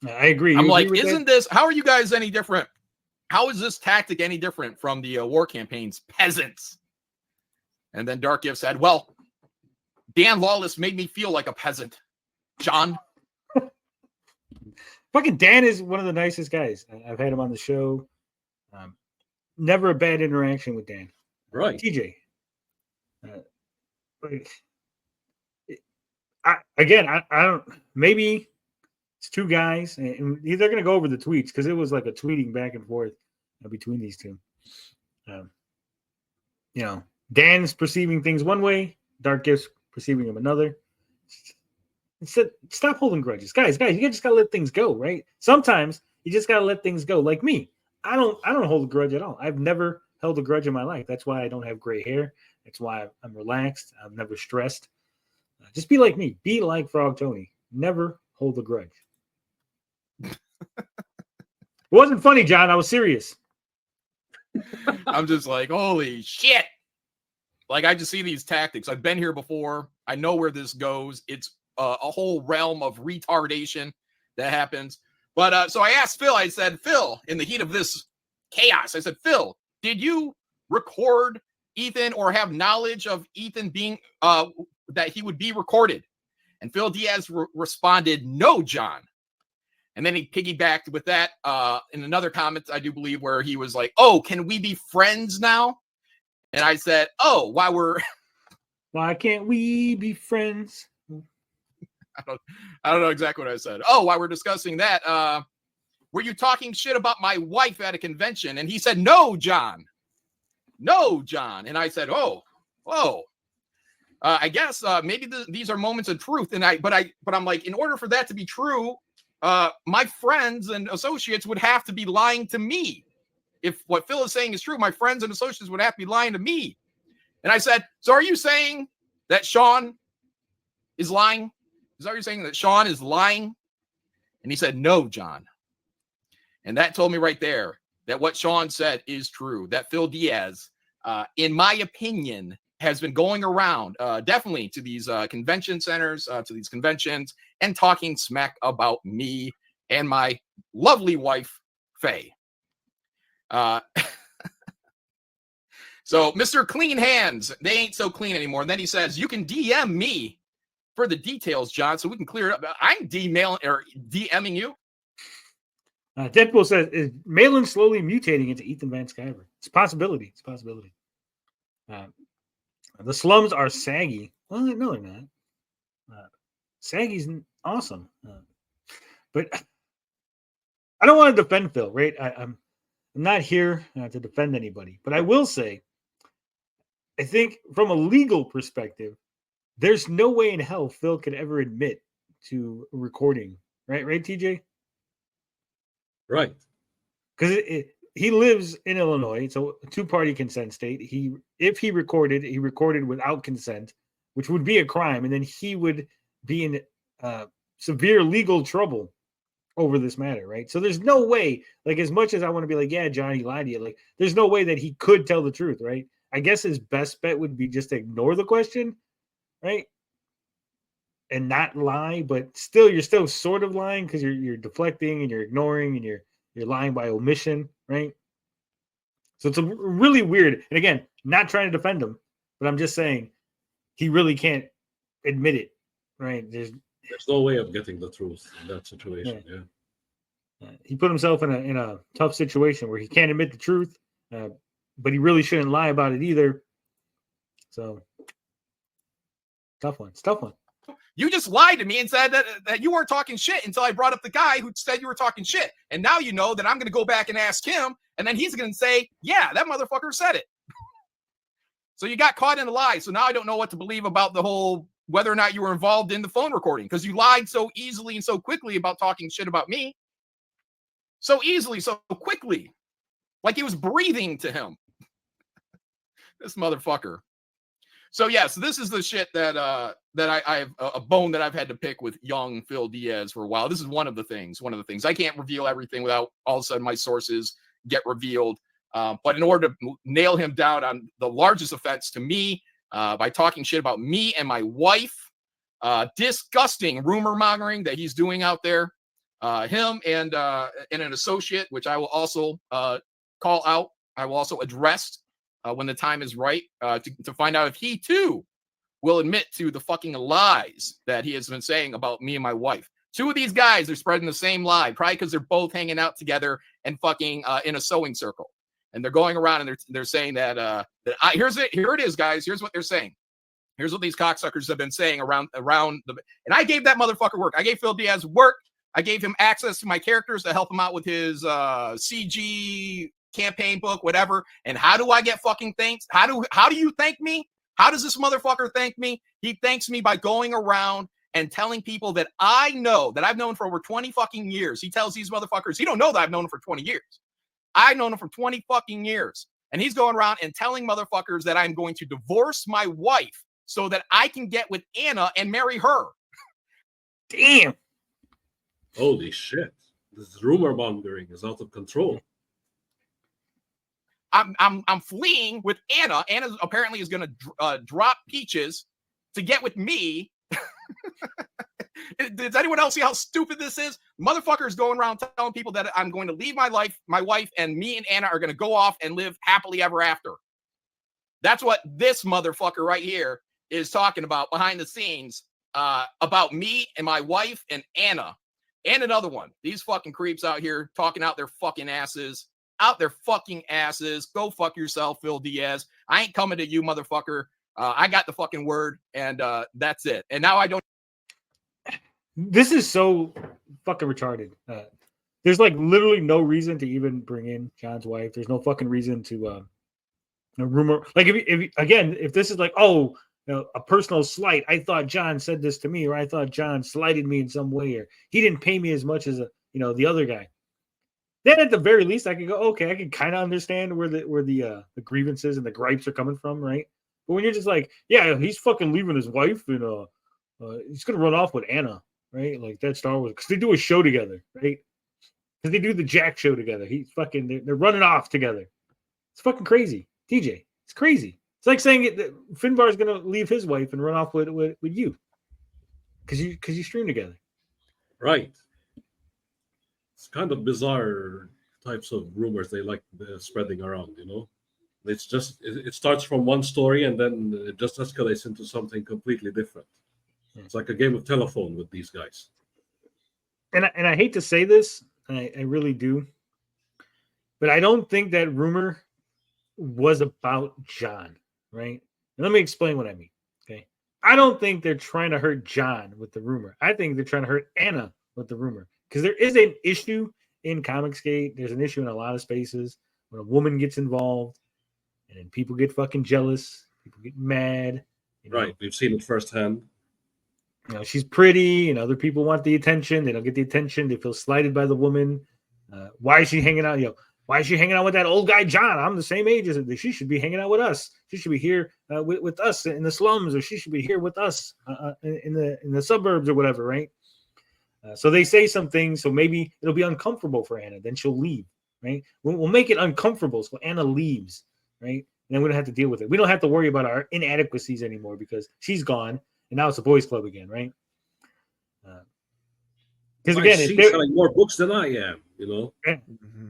I agree. I'm You like, agree with isn't this? How are you guys any different? How is this tactic any different from the war campaign's peasants? And then Dark Gift said, "Well, Dan Lawless made me feel like a peasant, John." Fucking Dan is one of the nicest guys. I've had him on the show. Never a bad interaction with Dan. Right. TJ. I don't. Maybe it's two guys, and they're going to go over the tweets because it was like a tweeting back and forth between these two. You know, Dan's perceiving things one way, Dark Gift's perceiving them another. Instead, stop holding grudges, guys. You just gotta let things go, right? Sometimes you just gotta let things go. Like me, I don't hold a grudge at all. I've never held a grudge in my life. That's why I don't have gray hair. That's why I'm relaxed. I'm never stressed. Just be like me. Be like Frog Tony. Never hold a grudge. It wasn't funny, John. I was serious. I'm just like, holy shit. Like, I just see these tactics. I've been here before. I know where this goes. It's a whole realm of retardation that happens. But so I asked Phil, I said, Phil, in the heat of this chaos, I said, Phil, did you record Ethan or have knowledge of Ethan being, that he would be recorded? And Phil Diaz responded, no, John. And then he piggybacked with that in another comment, I do believe, where he was like, oh, can we be friends now? And I said, oh, why can't we be friends? I don't know exactly what I said. Oh, while we're discussing that, were you talking shit about my wife at a convention? And he said, no, John. No, John. And I said, oh, whoa. I guess maybe these are moments of truth. But I'm like, in order for that to be true, my friends and associates would have to be lying to me. If what Phil is saying is true, my friends and associates would have to be lying to me. And I said, so are you saying that Sean is lying? Is that what you're saying, that Sean is lying? And he said, no, John. And that told me right there that what Sean said is true, that Phil Diaz, in my opinion, has been going around definitely to these convention centers, to these conventions, and talking smack about me and my lovely wife, Faye. So Mr. Clean Hands, they ain't so clean anymore. And then he says, you can DM me for the details, John, so we can clear it up. I'm DMing you. Deadpool says, is Malin slowly mutating into Ethan Van Sciver? It's a possibility. It's a possibility. The slums are saggy. Well, no, they're not. Saggy's awesome. But I don't want to defend Phil, right? I'm not here to defend anybody. But I will say, I think from a legal perspective, there's no way in hell Phil could ever admit to recording. Right, TJ? Right. Because he lives in Illinois. It's a two-party consent state. If he recorded without consent, which would be a crime, and then he would be in severe legal trouble over this matter, right? So there's no way, like, as much as I want to be like, yeah, Johnny lied to you, like, there's no way that he could tell the truth, right? I guess his best bet would be just to ignore the question, right? And not lie, but still, you're still sort of lying because you're deflecting and you're ignoring and you're lying by omission, right? So it's a really weird. And again, not trying to defend him, but I'm just saying he really can't admit it, right? There's no way of getting the truth in that situation. Yeah. He put himself in a tough situation where he can't admit the truth, but he really shouldn't lie about it either. So tough one. It's a tough one. You just lied to me and said that you weren't talking shit until I brought up the guy who said you were talking shit. And now you know that I'm going to go back and ask him, and then he's going to say, yeah, that motherfucker said it. So you got caught in a lie. So now I don't know what to believe about the whole whether or not you were involved in the phone recording because you lied so easily and so quickly about talking shit about me. So easily, so quickly. Like it was breathing to him. This motherfucker. So yeah, so this is the shit that I've a bone that I've had to pick with young Phil Diaz for a while. This is one of the things. I can't reveal everything without all of a sudden my sources get revealed. But in order to nail him down on the largest offense to me, by talking shit about me and my wife, disgusting rumor mongering that he's doing out there, him and an associate, which I will also call out. I will also address when the time is right to find out if he too will admit to the fucking lies that he has been saying about me and my wife. Two of these guys are spreading the same lie, probably because they're both hanging out together and fucking in a sewing circle. And they're going around and they're saying that here it is, guys. Here's what they're saying. Here's what these cocksuckers have been saying around the. And I gave that motherfucker work. I gave Phil Diaz work. I gave him access to my characters to help him out with his CG campaign book, whatever. And how do I get fucking thanks? How do you thank me? How does this motherfucker thank me? He thanks me by going around and telling people that I know, that I've known for over 20 fucking years. He tells these motherfuckers, he don't know that I've known him for 20 years. I've known him for 20 fucking years. And he's going around and telling motherfuckers that I'm going to divorce my wife so that I can get with Anna and marry her. Damn. Holy shit. This rumor mongering is out of control. I'm fleeing with Anna. Anna apparently is going to drop Peaches to get with me. Does anyone else see how stupid this is? Motherfuckers going around telling people that I'm going to leave my wife, and me and Anna are going to go off and live happily ever after. That's what this motherfucker right here is talking about behind the scenes about me and my wife and Anna and another one. These fucking creeps out here talking out their fucking asses. Go fuck yourself, Phil Diaz. I ain't coming to you, motherfucker. I got the fucking word, and that's it. And now I don't. This is so fucking retarded. There's like literally no reason to even bring in John's wife. There's no fucking reason to a rumor. Like if this is like, oh, you know, a personal slight. I thought John said this to me, or I thought John slighted me in some way, or he didn't pay me as much as the other guy. Then at the very least, I could go, okay, I can kind of understand where the grievances and the gripes are coming from, right? But when you're just like, yeah, he's fucking leaving his wife and he's gonna run off with Anna, right? Like that Star Wars, because they do a show together, right? Because they do the Jack show together. They're running off together. It's fucking crazy, TJ. It's crazy. It's like saying that Finbar is gonna leave his wife and run off with you, because you stream together, right? It's kind of bizarre types of rumors they like spreading around, you know. It's just it starts from one story and then it just escalates into something completely different. It's like a game of telephone with these guys. And I hate to say this, I really do, but I don't think that rumor was about John, right? And let me explain what I mean. Okay, I don't think they're trying to hurt John with the rumor. I think they're trying to hurt Anna with the rumor. Because there is an issue in Comicsgate. There's an issue in a lot of spaces when a woman gets involved and then people get fucking jealous. People get mad. Right. We've seen it firsthand. You know, she's pretty and other people want the attention. They don't get the attention. They feel slighted by the woman. Why is she hanging out? Why is she hanging out with that old guy, John? I'm the same age as her. She should be hanging out with us. She should be here with us in the slums, or she should be here with us in the suburbs or whatever, right? So they say some things, so maybe it'll be uncomfortable for Anna. Then she'll leave, right? We'll make it uncomfortable, so Anna leaves, right? And then we don't have to deal with it. We don't have to worry about our inadequacies anymore because she's gone, and now it's a boys' club again, right? Because again, she's selling more books than I am, you know. Mm-hmm.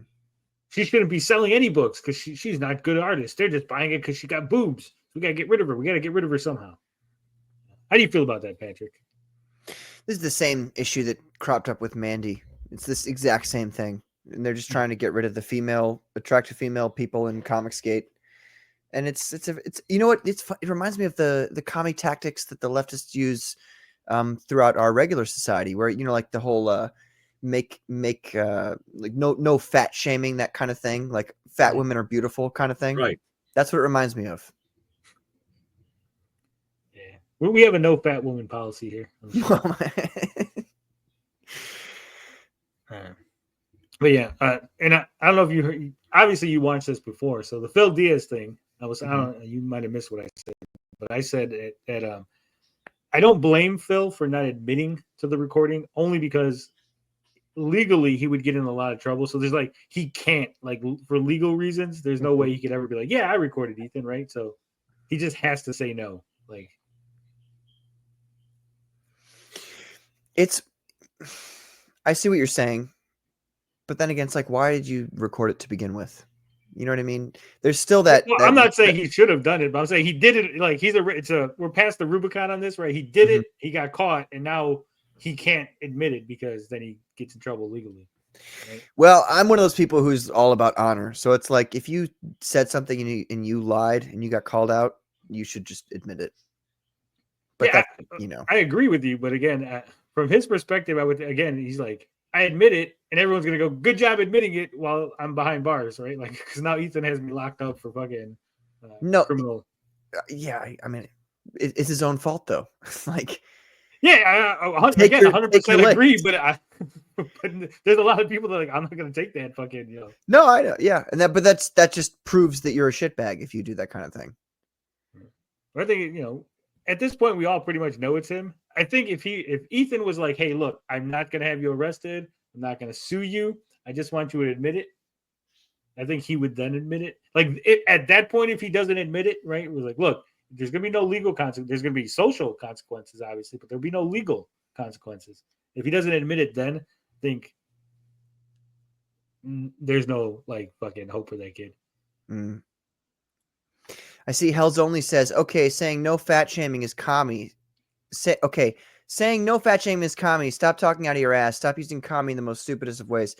She shouldn't be selling any books because she's not a good artist. They're just buying it because she got boobs. We gotta get rid of her. We gotta get rid of her somehow. How do you feel about that, Patrick? This is the same issue that cropped up with Mandy. It's this exact same thing. And they're just trying to get rid of the attractive female people in Comicsgate. And it's you know what? It reminds me of the comic tactics that the leftists use throughout our regular society, where, you know, like the whole make like no fat shaming, that kind of thing, like fat women are beautiful kind of thing. Right. That's what it reminds me of. We have a no fat woman policy here. But yeah, and I don't know if you heard, obviously you watched this before. So the Phil Diaz thing, I don't, you might have missed what I said, but I said that I don't blame Phil for not admitting to the recording, only because legally he would get in a lot of trouble. So there's like, he can't, like, for legal reasons, there's no way he could ever be like, yeah, I recorded Ethan, right? So he just has to say no. Like, I see what you're saying, but then again, it's like, why did you record it to begin with? You know what I mean? There's still that. Well, I'm not saying he should have done it, but I'm saying he did it. Like, we're past the Rubicon on this, right? He did it. He got caught, and now he can't admit it because then he gets in trouble legally. Right? Well, I'm one of those people who's all about honor. So it's like, if you said something and you lied and you got called out, you should just admit it. But yeah, that's, I agree with you. But again, from his perspective, he's like, I admit it, and everyone's gonna go, good job admitting it while I'm behind bars, right? Like, because now Ethan has me locked up for fucking criminal. Yeah, I mean, it's his own fault though. Like, yeah, again, 100% agree. But but there's a lot of people that are like, I'm not gonna take that fucking, you know. No, I know, yeah, and that just proves that you're a shitbag if you do that kind of thing. I think, you know, at this point we all pretty much know it's him. I think if Ethan was like, hey, look, I'm not going to have you arrested. I'm not going to sue you. I just want you to admit it. I think he would then admit it. Like, at that point, if he doesn't admit it, right, it was like, look, there's going to be no legal consequences. There's going to be social consequences, obviously, but there'll be no legal consequences. If he doesn't admit it, then I think there's no, like, fucking hope for that kid. Mm. I see Hell's Only says, okay, saying no fat shaming is commie. Saying no fat shaming is commie. Stop talking out of your ass. Stop using commie in the most stupidest of ways.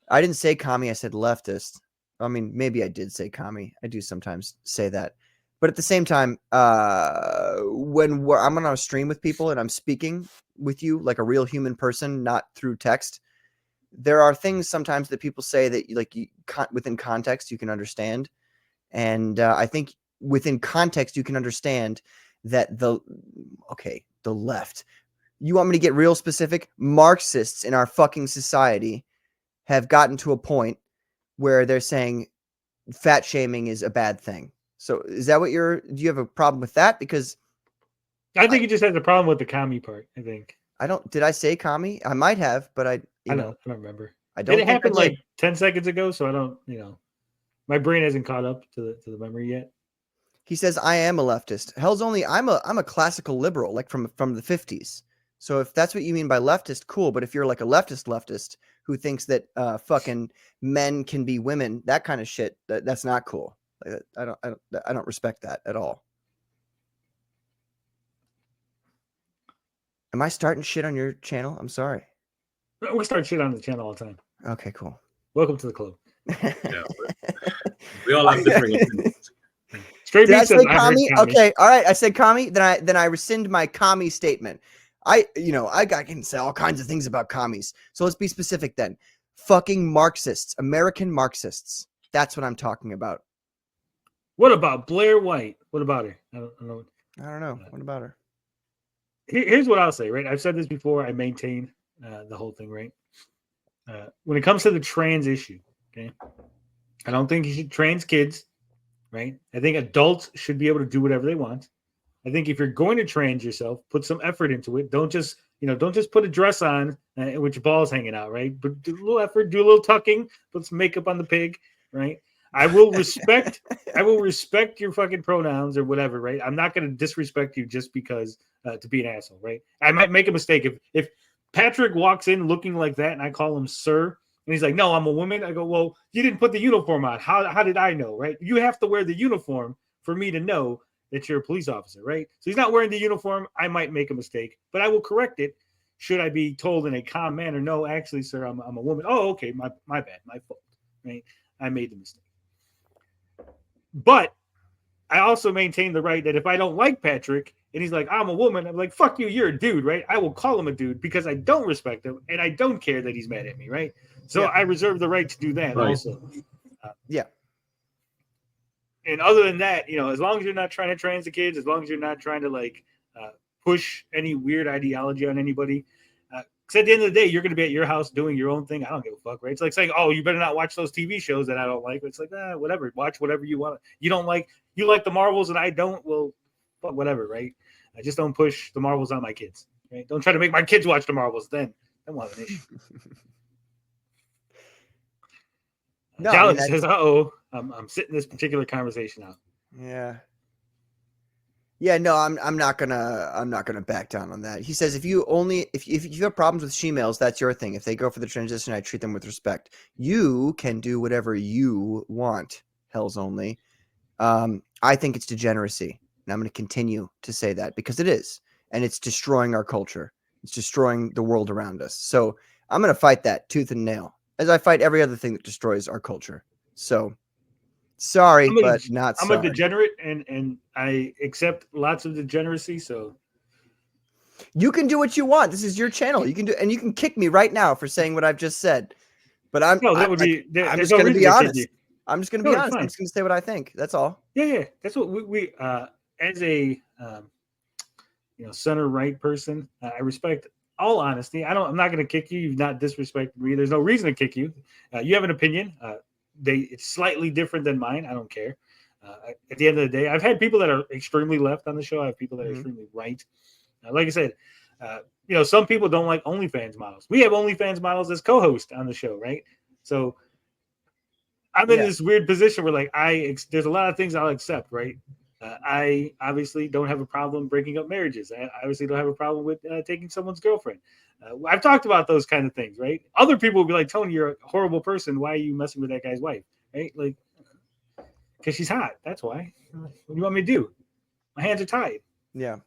I didn't say commie. I said leftist. I mean, maybe I did say commie. I do sometimes say that. But at the same time, when I'm on a stream with people and I'm speaking with you like a real human person, not through text, there are things sometimes that people say that, like, within context you can understand. And I think within context you can understand that the left, you want me to get real specific? Marxists in our fucking society have gotten to a point where they're saying fat shaming is a bad thing. So is that what do you have a problem with that? Because I think he just has a problem with the commie part. I think. Did I say commie? I might have, but I don't remember. I don't think it happened like 10 seconds ago, so I don't, my brain hasn't caught up to the memory yet. He says, I am a leftist. Hell's Only, I'm a classical liberal, like from the 50s. So if that's what you mean by leftist, cool. But if you're like a leftist who thinks that fucking men can be women, that kind of shit, that's not cool. Like, I don't respect that at all. Am I starting shit on your channel? I'm sorry. We start shit on the channel all the time. Okay, cool. Welcome to the club. Yeah, we all have different opinions. Straight Did I say says, commie? Okay, all right. I said commie. Then I rescind my commie statement. I can say all kinds of things about commies. So let's be specific then. Fucking Marxists, American Marxists. That's what I'm talking about. What about Blair White? What about her? I don't know. What about her? Here's what I'll say, right? I've said this before. I maintain the whole thing, right? When it comes to the trans issue, okay, I don't think you should trans kids, right? I think adults should be able to do whatever they want. I think if you're going to trans yourself, put some effort into it. Don't just put a dress on with your balls hanging out, right? But do a little effort, do a little tucking, put some makeup on the pig, right? I will respect your fucking pronouns or whatever, right? I'm not going to disrespect you just because to be an asshole, right? I might make a mistake if Patrick walks in looking like that and I call him sir and he's like, no, I'm a woman. I go, well, you didn't put the uniform on. How did I know, right? You have to wear the uniform for me to know that you're a police officer, right? So he's not wearing the uniform. I might make a mistake, but I will correct it. Should I be told in a calm manner, no, actually, sir, I'm a woman. Oh, okay, my bad, my fault, right? I made the mistake. But I also maintain the right that if I don't like Patrick and he's like, I'm a woman, I'm like, fuck you, you're a dude, right? I will call him a dude because I don't respect him and I don't care that he's mad at me, right? So yeah. I reserve the right to do that also. Yeah. And other than that, as long as you're not trying to trans the kids, as long as you're not trying to push any weird ideology on anybody. Because at the end of the day, you're going to be at your house doing your own thing. I don't give a fuck, right? It's like saying, oh, you better not watch those TV shows that I don't like. It's like, whatever. Watch whatever you want. You like the Marvels and I don't. Well, fuck, whatever, right? I just don't push the Marvels on my kids, right? Don't try to make my kids watch the Marvels. Then we'll have an issue. No, Dallas says, I'm sitting this particular conversation out. Yeah. Yeah, no, I'm not gonna back down on that. He says if you have problems with she-males, that's your thing. If they go for the transition, I treat them with respect. You can do whatever you want. Hell's only. I think it's degeneracy, and I'm going to continue to say that because it is, and it's destroying our culture. It's destroying the world around us. So I'm going to fight that tooth and nail, as I fight every other thing that destroys our culture. So. Sorry, but not sorry. I'm a degenerate, and I accept lots of degeneracy. So you can do what you want. This is your channel. You can do, and you can kick me right now for saying what I've just said. But I'm just going to be honest. I'm just going to be honest. I'm just going to say what I think. That's all. Yeah. That's what we as a center right person, I respect all honesty. I'm not going to kick you. You've not disrespected me. There's no reason to kick you. You have an opinion. It's slightly different than mine. I don't care. At the end of the day, I've had people that are extremely left on the show. I have people that are extremely right. Like I said, some people don't like OnlyFans models. We have OnlyFans models as co-host on the show, right? So I'm in this weird position where there's a lot of things I'll accept, right? I obviously don't have a problem breaking up marriages. I obviously don't have a problem with taking someone's girlfriend. I've talked about those kind of things, right? Other people will be like, Tony, you're a horrible person. Why are you messing with that guy's wife? Right? Like, because she's hot. That's why. What do you want me to do? My hands are tied. Yeah.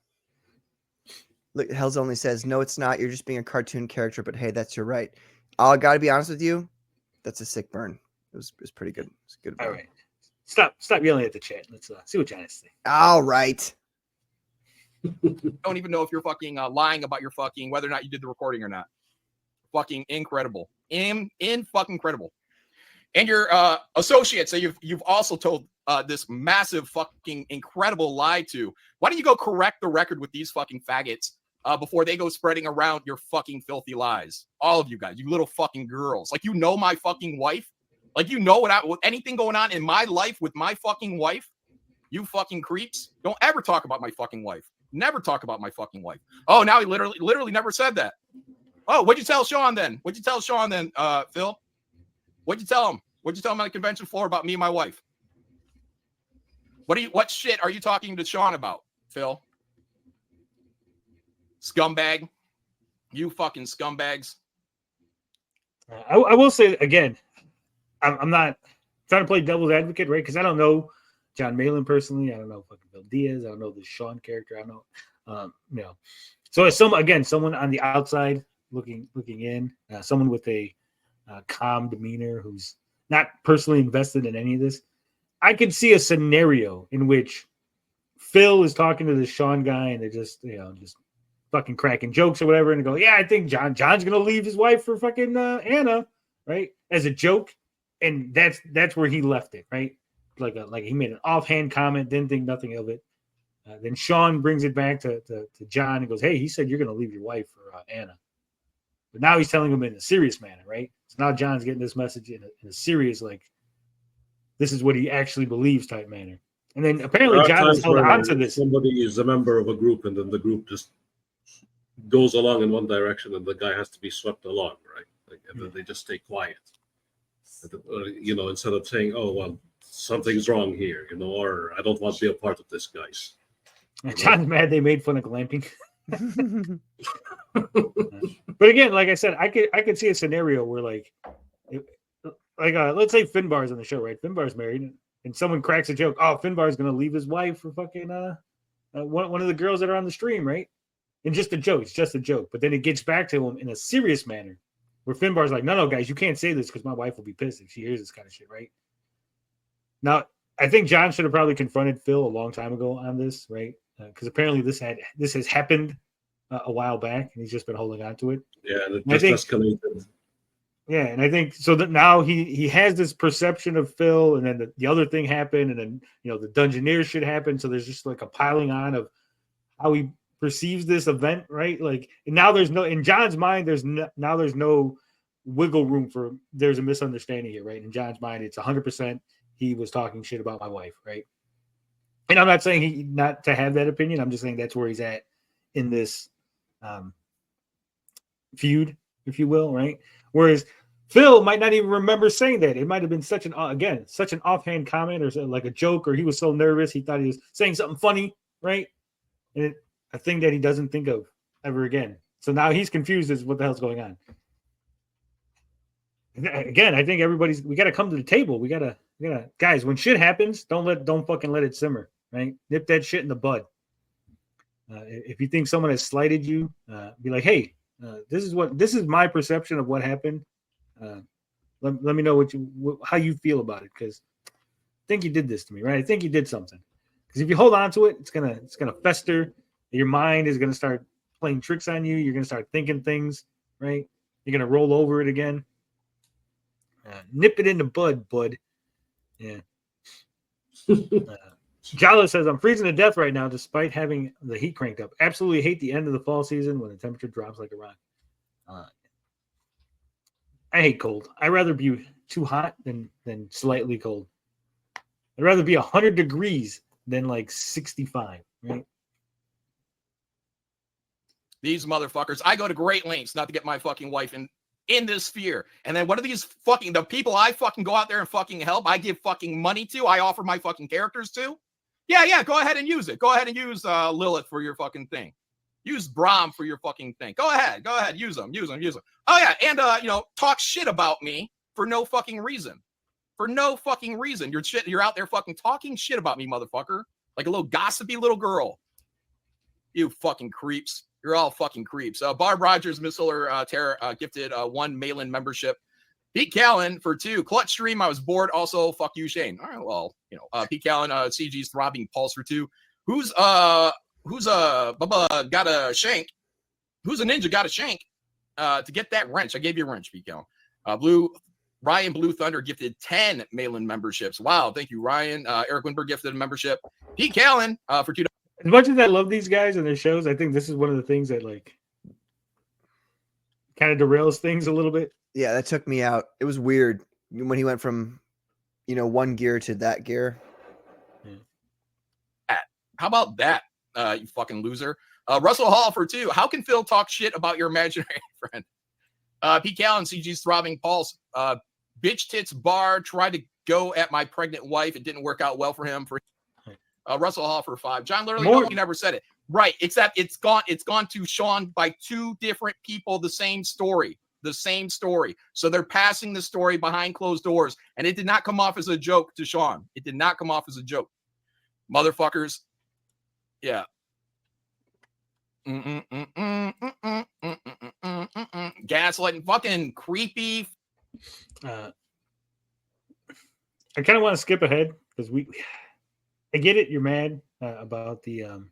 Look, Hell's Only says, no, it's not. You're just being a cartoon character, but hey, that's your right. I got to be honest with you. That's a sick burn. It was pretty good. It's good. All right. Stop yelling at the chat. Let's see what John has to say. All right. Don't even know if you're fucking lying about your fucking whether or not you did the recording or not. Fucking incredible. In fucking incredible. And your associates, so you've also told this massive fucking incredible lie to. Why don't you go correct the record with these fucking faggots before they go spreading around your fucking filthy lies? All of you guys, you little fucking girls. Like, you know my fucking wife? Like, you know with anything going on in my life with my fucking wife? You fucking creeps. Don't ever talk about my fucking wife. Never talk about my fucking wife. Oh, now he literally never said that. Oh, what'd you tell Sean then? Phil? What'd you tell him? What'd you tell him on the convention floor about me and my wife? What shit are you talking to Sean about, Phil? Scumbag. You fucking scumbags. I will say again, I'm not trying to play devil's advocate, right? Because I don't know John Malin personally. I don't know fucking Bill Diaz. I don't know the Sean character. I don't know, So as someone on the outside looking in, someone with a calm demeanor who's not personally invested in any of this, I could see a scenario in which Phil is talking to the Sean guy and they're just fucking cracking jokes or whatever, and go, yeah, I think John's gonna leave his wife for fucking Anna, right? As a joke, and that's where he left it, right? Like he made an offhand comment, didn't think nothing of it. Then Sean brings it back to John and goes, hey, he said you're gonna leave your wife for Anna, but now he's telling him in a serious manner, right? So now John's getting this message in a serious, like, this is what he actually believes type manner. And then apparently John has held on to this. Somebody is a member of a group, and then the group just goes along in one direction, and the guy has to be swept along, right? Like, and then they just stay quiet. Instead of saying, "Oh, well, something's wrong here," or "I don't want to be a part of this, guys." John's mad they made fun of glamping. But again, like I said, I could see a scenario where let's say Finbar's on the show, right? Finbar's married, and someone cracks a joke. Oh, Finbar's gonna leave his wife for fucking one of the girls that are on the stream, right? And just a joke. It's just a joke. But then it gets back to him in a serious manner, where Finbar's like, no, guys, you can't say this because my wife will be pissed if she hears this kind of shit, right? Now, I think John should have probably confronted Phil a long time ago on this, right? Because apparently this has happened a while back, and he's just been holding on to it. Yeah, and it just escalated. Yeah, and I think so that now he has this perception of Phil, and then the other thing happened, and then the Dungeoneer shit happened. So there's just like a piling on of how he perceives this event, right? Like now there's no, in John's mind, there's no wiggle room for, there's a misunderstanding here, right? In John's mind, it's 100% he was talking shit about my wife, right? And I'm not saying he not to have that opinion. I'm just saying that's where he's at in this feud, if you will, right? Whereas Phil might not even remember saying that. It might have been such an offhand comment or like a joke, or he was so nervous he thought he was saying something funny, right? And a thing that he doesn't think of ever again. So now he's confused as what the hell's going on. Again, I think we got to come to the table. We gotta, guys, when shit happens, don't fucking let it simmer, right? Nip that shit in the bud. If you think someone has slighted you, be like, hey, this is my perception of what happened. Let me know how you feel about it, because I think you did this to me, right? I think you did something. Because if you hold on to it, it's gonna fester. Your mind is gonna start playing tricks on you. You're gonna start thinking things, right? You're gonna roll over it again. Nip it in the bud. Yeah. Jala says, I'm freezing to death right now despite having the heat cranked up. Absolutely hate the end of the fall season when the temperature drops like a rock. I hate cold. I'd rather be too hot than slightly cold. I'd rather be 100 degrees than like 65, right? These motherfuckers. I go to great lengths not to get my fucking wife in this sphere. And then what are these fucking, the people I fucking go out there and fucking help, I give fucking money to, I offer my fucking characters to? Yeah, go ahead and use it. Go ahead and use Lilith for your fucking thing. Use Brahm for your fucking thing. Go ahead, use them. Oh yeah, and talk shit about me for no fucking reason. For no fucking reason. You're out there fucking talking shit about me, motherfucker. Like a little gossipy little girl. You fucking creeps. You're all fucking creeps. Barb Rogers, Miss Solar Terra gifted 1 mail-in membership. Pete Callen for 2. Clutch stream. I was bored. Also, fuck you, Shane. All right, well, Pete Callen, CG's throbbing pulse for 2. Who's Bubba got a shank? Who's a ninja got a shank? To get that wrench. I gave you a wrench, Pete Callen. Ryan Blue Thunder gifted 10 mail-in memberships. Wow, thank you, Ryan. Eric Winberg gifted a membership. Pete Callen for $2. As much as I love these guys and their shows, I think this is one of the things that like kind of derails things a little bit. Yeah, that took me out. It was weird when he went from, one gear to that gear. How about that, you fucking loser? Russell Hall for 2. How can Phil talk shit about your imaginary friend? Pete Callen, CG's throbbing pulse. Bitch tits bar tried to go at my pregnant wife. It didn't work out well for him. Russell Hall for 5. John literally, no, you never said it. Right, except it's gone to Sean by 2 different people, the same story. So they're passing the story behind closed doors, and it did not come off as a joke to Sean. It did not come off as a joke. Motherfuckers. Yeah. Gaslighting, fucking creepy. I kind of want to skip ahead because I get it. You're mad about the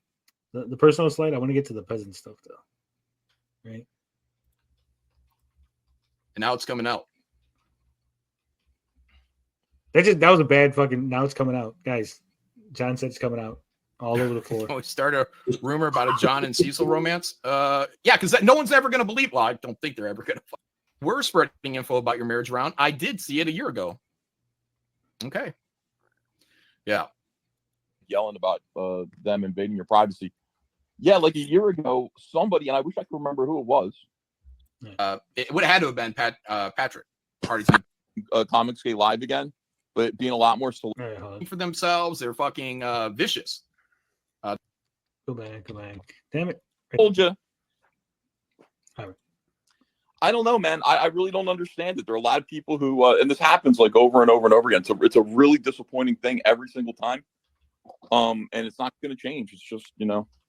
personal slide. I want to get to the peasant stuff though, right? And now it's coming out. That was a bad fucking. Now it's coming out, guys. John said it's coming out all over the floor. We start a rumor about a John and Cecil romance. Yeah, because no one's ever going to believe. Well, I don't think they're ever going to. We're spreading info about your marriage round. I did see it a year ago. Okay. Yeah. Yelling about them invading your privacy. Yeah, like a year ago, somebody, and I wish I could remember who it was. It would have had to have been Patrick. Party Comicsgate Live again, but being a lot more for themselves. They're fucking vicious. Go back. Damn it. Told you. I don't know, man. I really don't understand it. There are a lot of people who, and this happens like over and over and over again. So it's a really disappointing thing every single time. And it's not going to change. It's just,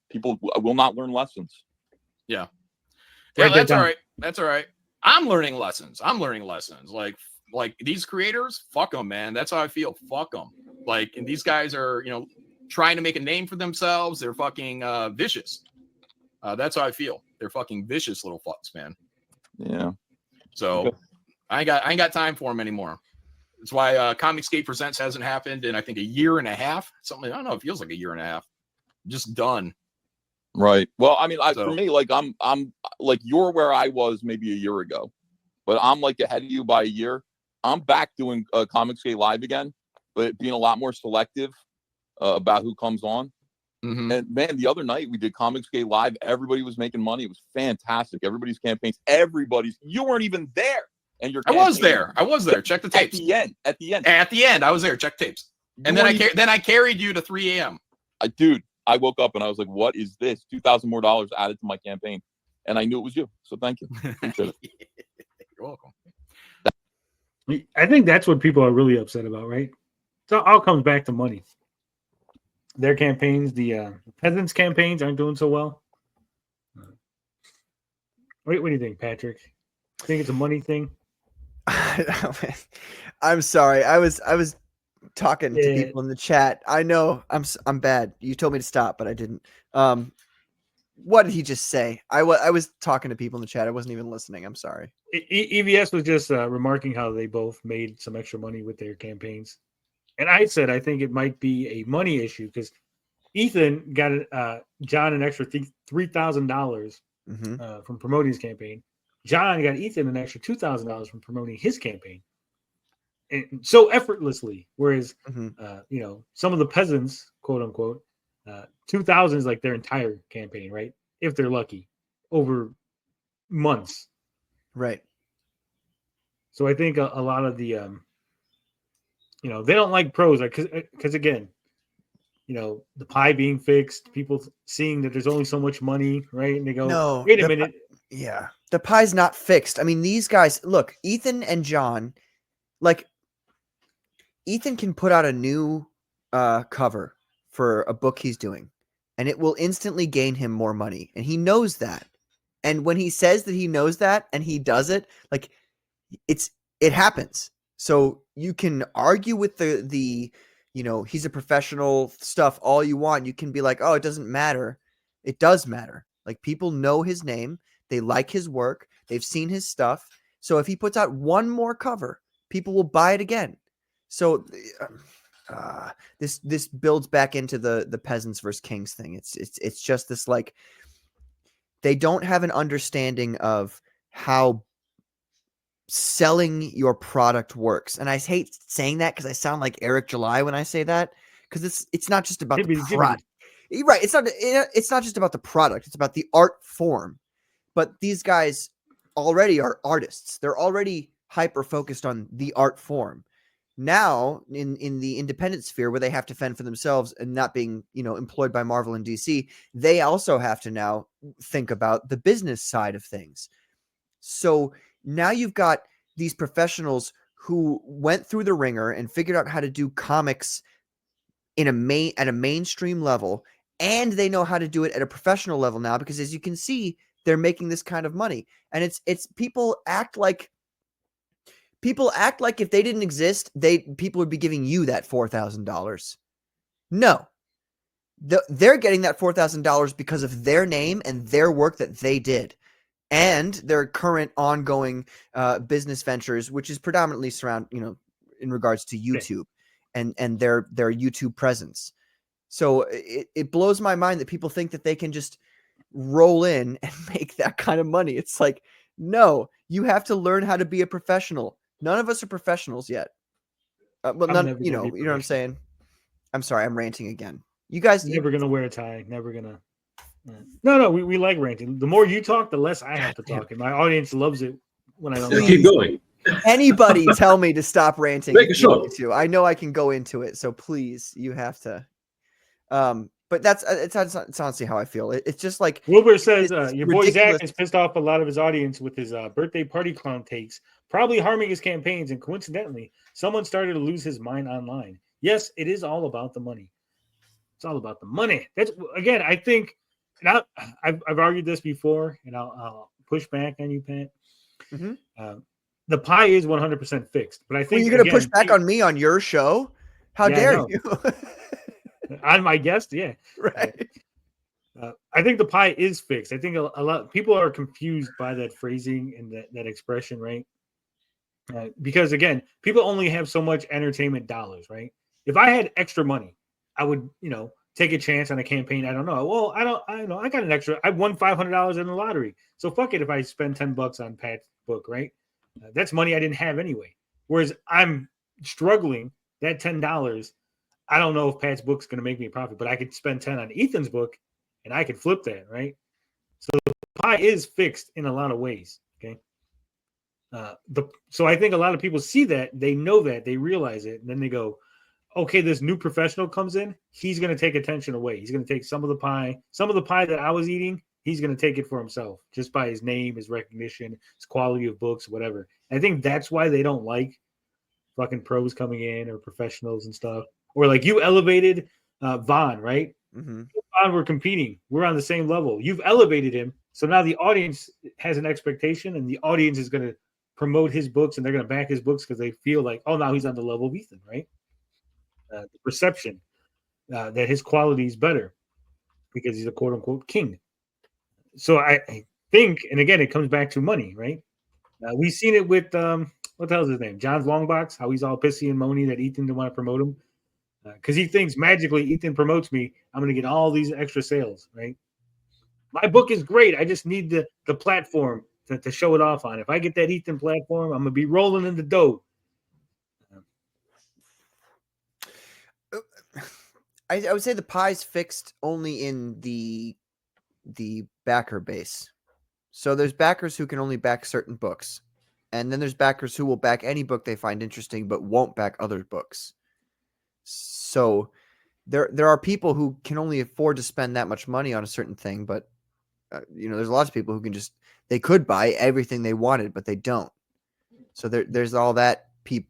people will not learn lessons. Yeah. Yeah, that's all right. That's all right. I'm learning lessons. Like these creators, fuck them, man. That's how I feel. Fuck them. Like, and these guys are, trying to make a name for themselves. They're fucking vicious. That's how I feel. They're fucking vicious little fucks, man. Yeah. So okay. I ain't got time for them anymore. That's why Comicsgate Presents hasn't happened in I think a year and a half. Something I don't know. It feels like a year and a half. Just done. Right. Well, I mean, for So- me, like I'm like you're where I was maybe a year ago, but I'm like ahead of you by a year. I'm back doing Comicsgate Live again, but being a lot more selective about who comes on. Mhm. And man, the other night we did Comicsgate Live. Everybody was making money. It was fantastic. Everybody's campaigns. You weren't even there, and your I was there. Check the at tapes. the end. At the end, At the end, I was there. Check tapes. And then I carried you to 3 a.m. Dude, I woke up and I was like, "What is this? $2,000 more added to my campaign," and I knew it was you. So thank you. Appreciate it. You're welcome. I think that's what people are really upset about, right? So it all comes back to money. Their campaigns, the peasants' campaigns, aren't doing so well. What do you think, Patrick? Think it's a money thing? I'm sorry. I was talking to Yeah. people in the chat. I know I'm bad. You told me to stop, but I didn't. What did he just say? I was talking to people in the chat. I wasn't even listening. I'm sorry. EVS was just remarking how they both made some extra money with their campaigns. And I said I think it might be a money issue because Ethan got John an extra $3,000 from promoting his campaign. John got Ethan an extra $2,000 from promoting his campaign, and so effortlessly. Whereas, some of the peasants, quote unquote, 2,000 is like their entire campaign, right? If they're lucky, over months. Right. So I think a lot of the, they don't like pros, because again, the pie being fixed, people seeing that there's only so much money, right? And they go, No, wait a minute. Yeah. The pie's not fixed. I mean, these guys, look, Ethan and John, like Ethan can put out a new cover for a book he's doing, and it will instantly gain him more money. And he knows that. And when he says that he knows that and he does it, like it happens. So you can argue with the he's a professional stuff all you want. You can be like, oh, it doesn't matter. It does matter. Like people know his name. They like his work. They've seen his stuff. So if he puts out one more cover, people will buy it again. So this builds back into the peasants versus kings thing. It's just this, like, they don't have an understanding of how selling your product works. And I hate saying that because I sound like Eric July when I say that, because it's not just about the product. Right. It's not just about the product. It's about the art form. But these guys already are artists. They're already hyper focused on the art form. Now, in the independent sphere where they have to fend for themselves and not being, employed by Marvel and DC, they also have to now think about the business side of things. So now you've got these professionals who went through the ringer and figured out how to do comics at a mainstream level, and they know how to do it at a professional level now, because as you can see, they're making this kind of money. And it's people act like if they didn't exist, people would be giving you that $4,000. No. They're getting that $4,000 because of their name and their work that they did, and their current ongoing business ventures, which is predominantly in regards to YouTube and their YouTube presence. So it blows my mind that people think that they can just roll in and make that kind of money. It's like, no, you have to learn how to be a professional. None of us are professionals yet. You know what I'm saying? I'm sorry, I'm ranting again. You guys never gonna wear a tie. Never gonna. No, we like ranting. The more you talk, the less I have to talk, and my audience loves it when I don't. Keep going. Anybody tell me to stop ranting? Make it short. I know I can go into it, so please, you have to. But it's honestly how I feel. It's just like Wilbur says, your boy ridiculous. Zach has pissed off a lot of his audience with his birthday party clown takes, probably harming his campaigns. And coincidentally, someone started to lose his mind online. Yes, it is all about the money. It's all about the money. That's, again, I think, and I've argued this before, and I'll push back on you, Pat. Mm-hmm. The pie is 100% fixed, but I think you're going to push back on me on your show. How dare you? On my guest, yeah, right. I think the pie is fixed. I think a lot of people are confused by that phrasing and that expression, right? Because again, people only have so much entertainment dollars, right? If I had extra money, I would, take a chance on a campaign. I don't know. Well, I know. I got an extra. I won $500 in the lottery. So fuck it if I spend $10 on Pat's book, right? That's money I didn't have anyway. Whereas I'm struggling. That $10, I don't know if Pat's book's going to make me a profit, but I could spend 10 on Ethan's book, and I could flip that, right? So the pie is fixed in a lot of ways. Okay. So I think a lot of people see that, they know that, they realize it, and then they go, okay, this new professional comes in, he's going to take attention away. He's going to take some of the pie that I was eating, he's going to take it for himself just by his name, his recognition, his quality of books, whatever. I think that's why they don't like fucking pros coming in or professionals and stuff. Or like you elevated Vaughn, right? Mm-hmm. Vaughn, we're competing. We're on the same level. You've elevated him. So now the audience has an expectation, and the audience is going to promote his books, and they're going to back his books because they feel like, oh, now he's on the level of Ethan, right? The perception that his quality is better because he's a quote unquote king. So I think, and again, it comes back to money, right? We've seen it with what the hell's his name? John's Longbox, how he's all pissy and moany that Ethan didn't want to promote him. Because he thinks magically Ethan promotes me, I'm going to get all these extra sales, right? My book is great. I just need the platform to show it off on. If I get that Ethan platform, I'm going to be rolling in the dough. I would say the pie's fixed only in the backer base. So there's backers who can only back certain books. And then there's backers who will back any book they find interesting, but won't back other books. So there are people who can only afford to spend that much money on a certain thing, but there's lots of people who they could buy everything they wanted, but they don't. So there's all that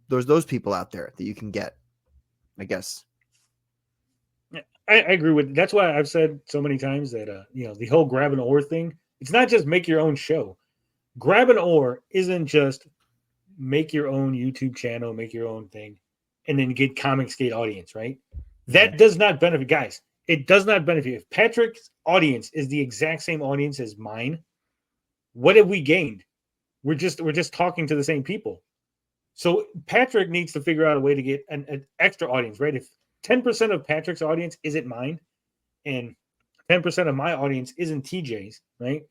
there's those people out there that you can get, I guess. Yeah, I agree with. That's why I've said so many times that the whole grab an oar thing. It's not just make your own show. Grab an oar isn't just make your own YouTube channel, make your own thing, and then get Comicsgate audience, right? That does not benefit, guys. It does not benefit. If Patrick's audience is the exact same audience as mine, what have we gained? We're just talking to the same people. So Patrick needs to figure out a way to get an extra audience, right? If 10% of Patrick's audience isn't mine, and 10% of my audience isn't TJ's, right?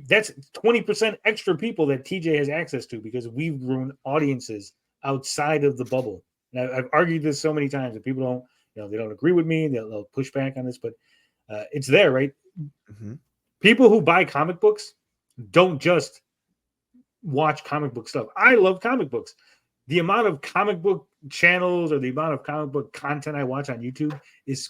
That's 20% extra people that TJ has access to because we've grown audiences outside of the bubble. And I've argued this so many times that people don't, they don't agree with me. They'll push back on this, but it's there, right? Mm-hmm. People who buy comic books don't just watch comic book stuff. I love comic books. The amount of comic book channels or the amount of comic book content I watch on YouTube is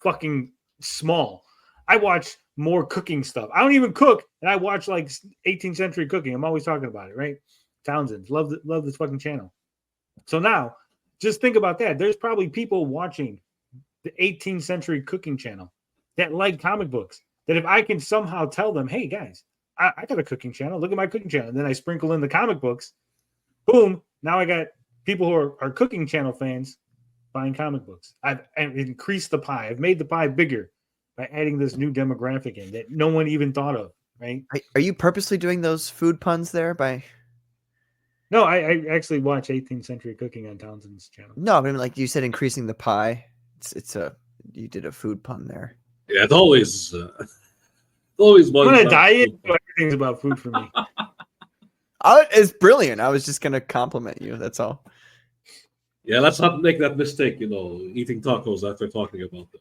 fucking small. I watch more cooking stuff. I don't even cook, and I watch like 18th century cooking. I'm always talking about it, right? Townsend, love this fucking channel. So now, just think about that. There's probably people watching the 18th century cooking channel that like comic books. That if I can somehow tell them, hey guys, I got a cooking channel. Look at my cooking channel. And then I sprinkle in the comic books. Boom. Now I got people who are cooking channel fans buying comic books. I've increased the pie. I've made the pie bigger by adding this new demographic in that no one even thought of, right? Are you purposely doing those food puns there No, I actually watch 18th century cooking on Townsend's channel. No, I mean, like you said, increasing the pie. You did a food pun there. Yeah, it's always I'm on a diet, so everything's about food for me. It's brilliant. I was just gonna compliment you. That's all. Yeah, let's not make that mistake. Eating tacos after talking about it.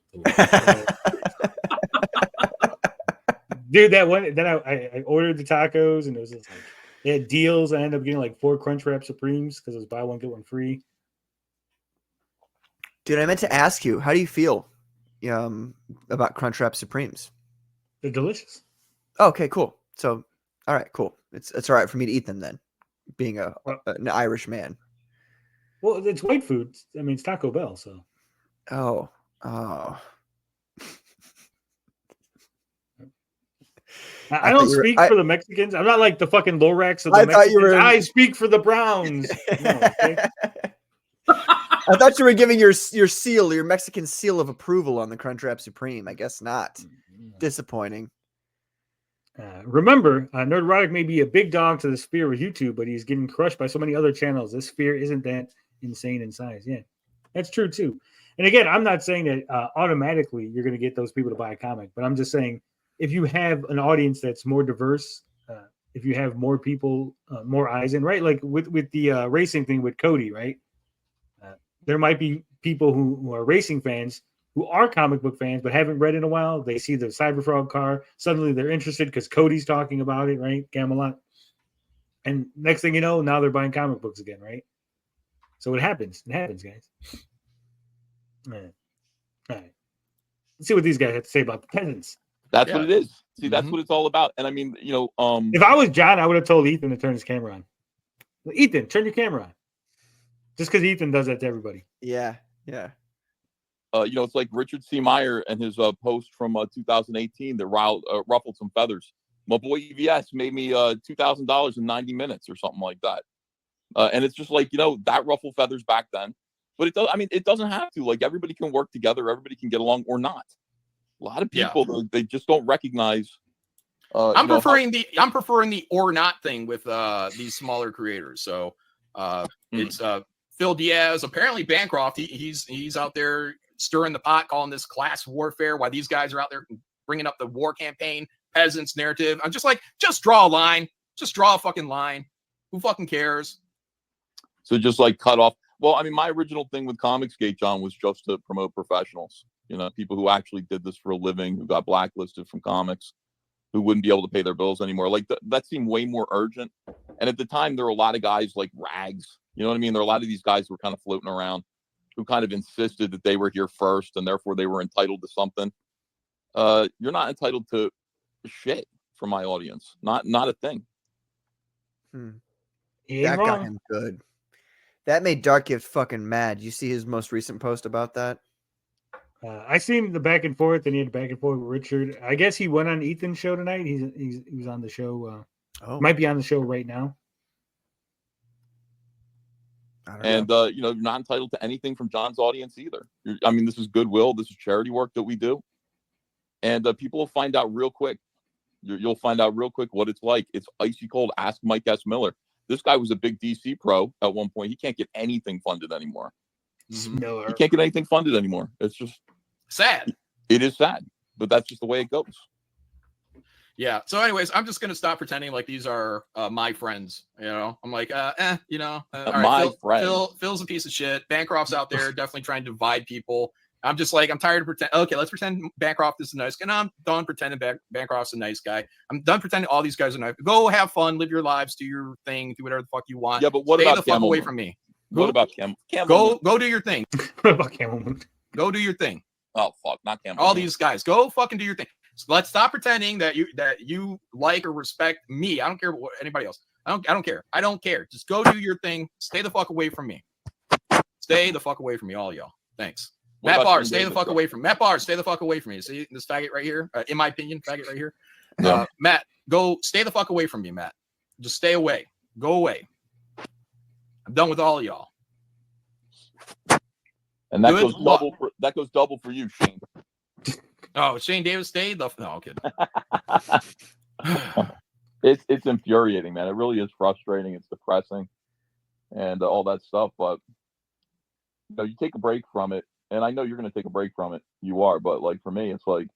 Dude, that one. Then I ordered the tacos, and it was just like they had deals. I ended up getting like 4 Crunchwrap Supremes because it was buy one get one free. Dude, I meant to ask you, how do you feel about Crunchwrap Supremes? They're delicious. Oh, okay, cool. So, all right, cool. It's all right for me to eat them then, being an Irish man. Well, it's white food. I mean, it's Taco Bell, so. Oh. I don't speak for the Mexicans. I'm not like the fucking Lorax of the I thought Mexicans. you were. I speak for the Browns. No, okay? I thought you were giving your seal, your Mexican seal of approval on the Crunchwrap Supreme. I guess not. Disappointing. Remember, Nerdrotic may be a big dog to the sphere of YouTube, but he's getting crushed by so many other channels. This sphere isn't that insane in size. Yeah, that's true too. And again, I'm not saying that automatically you're going to get those people to buy a comic, but I'm just saying if you have an audience that's more diverse, if you have more people, more eyes in, right? Like with the racing thing with Cody, right? There might be people who are racing fans who are comic book fans but haven't read in a while. They see the Cyberfrog car, suddenly they're interested because Cody's talking about it, right? Camelot. And next thing you know, now they're buying comic books again, right? So it happens. It happens, guys. All right. Let's see what these guys have to say about the peasants. That's what it is. See, that's what it's all about. And I mean, if I was John, I would have told Ethan to turn his camera on. Ethan, turn your camera on. Just because Ethan does that to everybody. Yeah. It's like Richard C. Meyer and his post from 2018 that ruffled some feathers. My boy EVS made me $2,000 in 90 minutes or something like that. And it's just like, that ruffled feathers back then. But it doesn't have to. Like, everybody can work together. Everybody can get along or not. A lot of people, they just don't recognize. I'm preferring the or not thing with these smaller creators. So it's Phil Diaz, apparently Bancroft. He's out there stirring the pot, calling this class warfare. While these guys are out there bringing up the war campaign, peasants narrative. I'm just like, just draw a line. Just draw a fucking line. Who fucking cares? So just like cut off. Well, I mean, my original thing with Comicsgate, John, was just to promote professionals. People who actually did this for a living, who got blacklisted from comics, who wouldn't be able to pay their bills anymore. Like that seemed way more urgent. And at the time, there were a lot of guys like Rags. You know what I mean? There were a lot of these guys who were kind of floating around, who kind of insisted that they were here first, and therefore they were entitled to something. You're not entitled to shit from my audience. Not a thing. That got him good. That made Dark Gift fucking mad. You see his most recent post about that? I seen the back and forth, and he had back and forth with Richard. I guess he went on Ethan's show tonight. He was on the show. Might be on the show right now. And you're not entitled to anything from John's audience either. This is goodwill. This is charity work that we do, and people will find out real quick. You'll find out real quick what it's like. It's icy cold. Ask Mike S. Miller. This guy was a big DC pro at one point. He can't get anything funded anymore. Miller. He can't get anything funded anymore. It's just sad. It is sad, but that's just the way it goes. Yeah. So, anyways, I'm just gonna stop pretending like these are my friends. I'm like, all right, Phil's a piece of shit. Bancroft's out there definitely trying to divide people. I'm just like, I'm tired of pretending. Okay, let's pretend Bancroft is a nice guy. And I'm done pretending Bancroft's a nice guy. I'm done pretending all these guys are nice. Go have fun, live your lives, do your thing, do whatever the fuck you want. Yeah, but what Stay about the fuck away from me? What about Camel? Go do your thing. What about Camel Moon? Go do your thing. Oh fuck, not Camel. All these guys, go fucking do your thing. So let's stop pretending that you like or respect me. I don't care what anybody else. I don't care. I don't care. Just go do your thing. Stay the fuck away from me. Stay the fuck away from me, all y'all. Thanks. Matt Barr, stay the fuck away from Matt Barr. Stay the fuck away from me. See this faggot right here? In my opinion, faggot right here. Yeah. Matt, go stay the fuck away from me, Matt. Just stay away. Go away. I'm done with all of y'all. And that goes double for you, Shane. Oh, Shane Davis stayed. No, I'm kidding. It's infuriating, man. It really is frustrating. It's depressing, and all that stuff. But you take a break from it, and I know you're going to take a break from it. You are, but like for me, it's like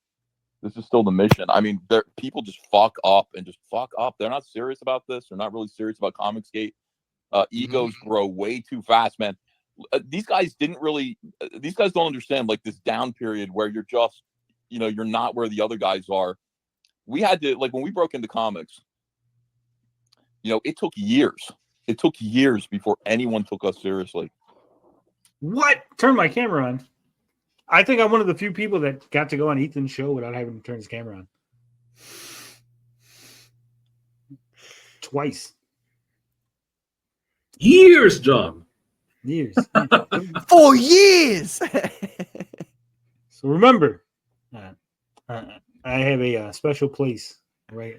this is still the mission. I mean, people just fuck up. They're not serious about this. They're not really serious about Comicsgate. Egos grow way too fast, man. These guys don't understand like this down period where you're just, you're not where the other guys are. We had to, like, when we broke into comics, it took years. It took years before anyone took us seriously. What? Turn my camera on. I think I'm one of the few people that got to go on Ethan's show without having to turn his camera on. Twice. Years, John. Years. 4 years. So remember, I have a special place, right?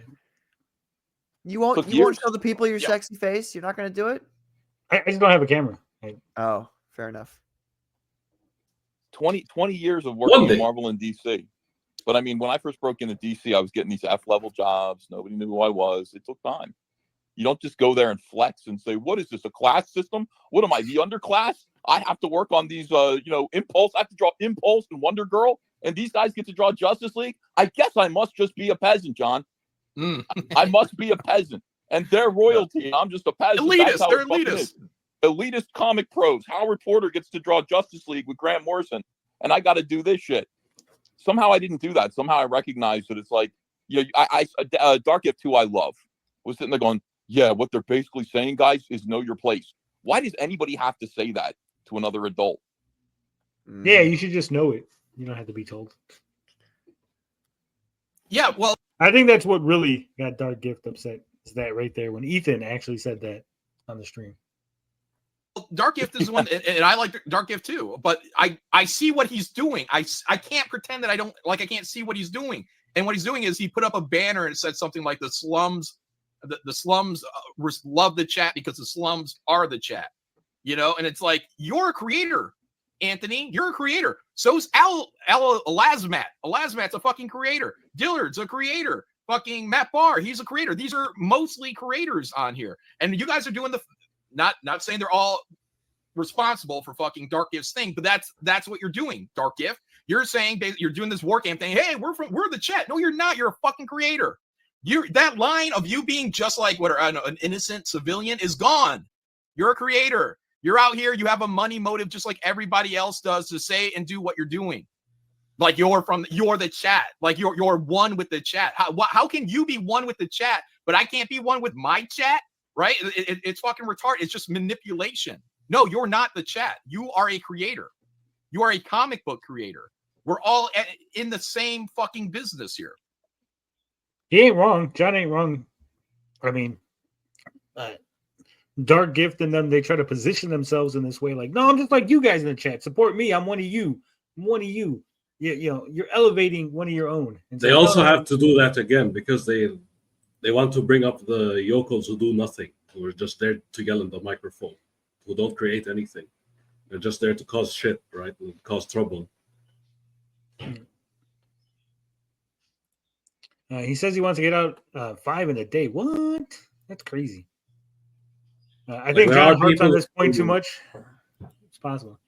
You won't show the people your sexy face? You're not going to do it? I just don't have a camera. Oh, fair enough. 20 years of working in Marvel and DC. But I mean, when I first broke into DC, I was getting these F-level jobs. Nobody knew who I was. It took time. You don't just go there and flex and say, what is this, a class system? What am I, the underclass? I have to work on these, Impulse. I have to draw Impulse and Wonder Girl, and these guys get to draw Justice League. I guess I must just be a peasant, John. I must be a peasant, and they're royalty. I'm just a peasant. Elitist. They're elitist. Elitist comic pros. Howard Porter gets to draw Justice League with Grant Morrison, and I got to do this shit. Somehow I didn't do that. Somehow I recognized that it's like, Dark Gift 2 I love was sitting there going, yeah, what they're basically saying, guys, is know your place. Why does anybody have to say that to another adult? Yeah, you should just know it. You don't have to be told. Yeah, well, I think that's what really got Dark Gift upset. Is that right there when Ethan actually said that on the stream. Dark Gift is one, and I like Dark Gift too. But I see what he's doing. I can't pretend that I can't see what he's doing. And what he's doing is he put up a banner and said something like the slums love the chat because the slums are the chat. And it's like, you're a creator, Anthony. You're a creator. So's Elasmat. Elasmat's a fucking creator. Dillard's a creator. Fucking Matt Barr, he's a creator. These are mostly creators on here. And you guys are doing not saying they're all responsible for fucking Dark Gift's thing, but that's what you're doing, Dark Gift. You're saying you're doing this war camp thing. Hey, we're the chat. No, you're not. You're a fucking creator. That line of you being just like an innocent civilian is gone. You're a creator. You're out here. You have a money motive just like everybody else does to say and do what you're doing. Like you're the chat. Like you're one with the chat. How can you be one with the chat, but I can't be one with my chat? Right? It's fucking retarded. It's just manipulation. No, you're not the chat. You are a creator. You are a comic book creator. We're all in the same fucking business here. He ain't wrong. John ain't wrong. I mean, Dark Gift and them, they try to position themselves in this way. Like, no, I'm just like you guys in the chat. Support me. I'm one of you. I'm one of you. You're elevating one of your own. And they also have to do that again because they want to bring up the yokels who do nothing, who are just there to yell in the microphone, who don't create anything. They're just there to cause shit, right? And cause trouble. He says he wants to get out 5 in a day. What? That's crazy. I think John harps on this point too much. It's possible.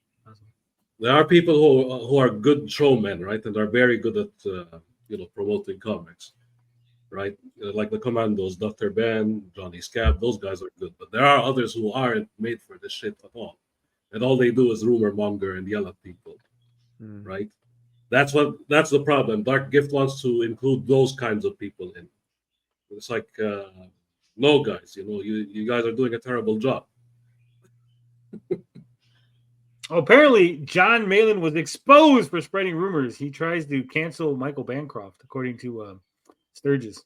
There are people who are good showmen, right? And are very good at promoting comics, right? Like the Commandos, Dr. Ben, Johnny Scab, those guys are good. But there are others who aren't made for this shit at all. And all they do is rumor monger and yell at people, right? That's the problem. Dark Gift wants to include those kinds of people in. It's like, no, guys, you guys are doing a terrible job. Apparently, John Malin was exposed for spreading rumors. He tries to cancel Michael Bancroft, according to Sturgis.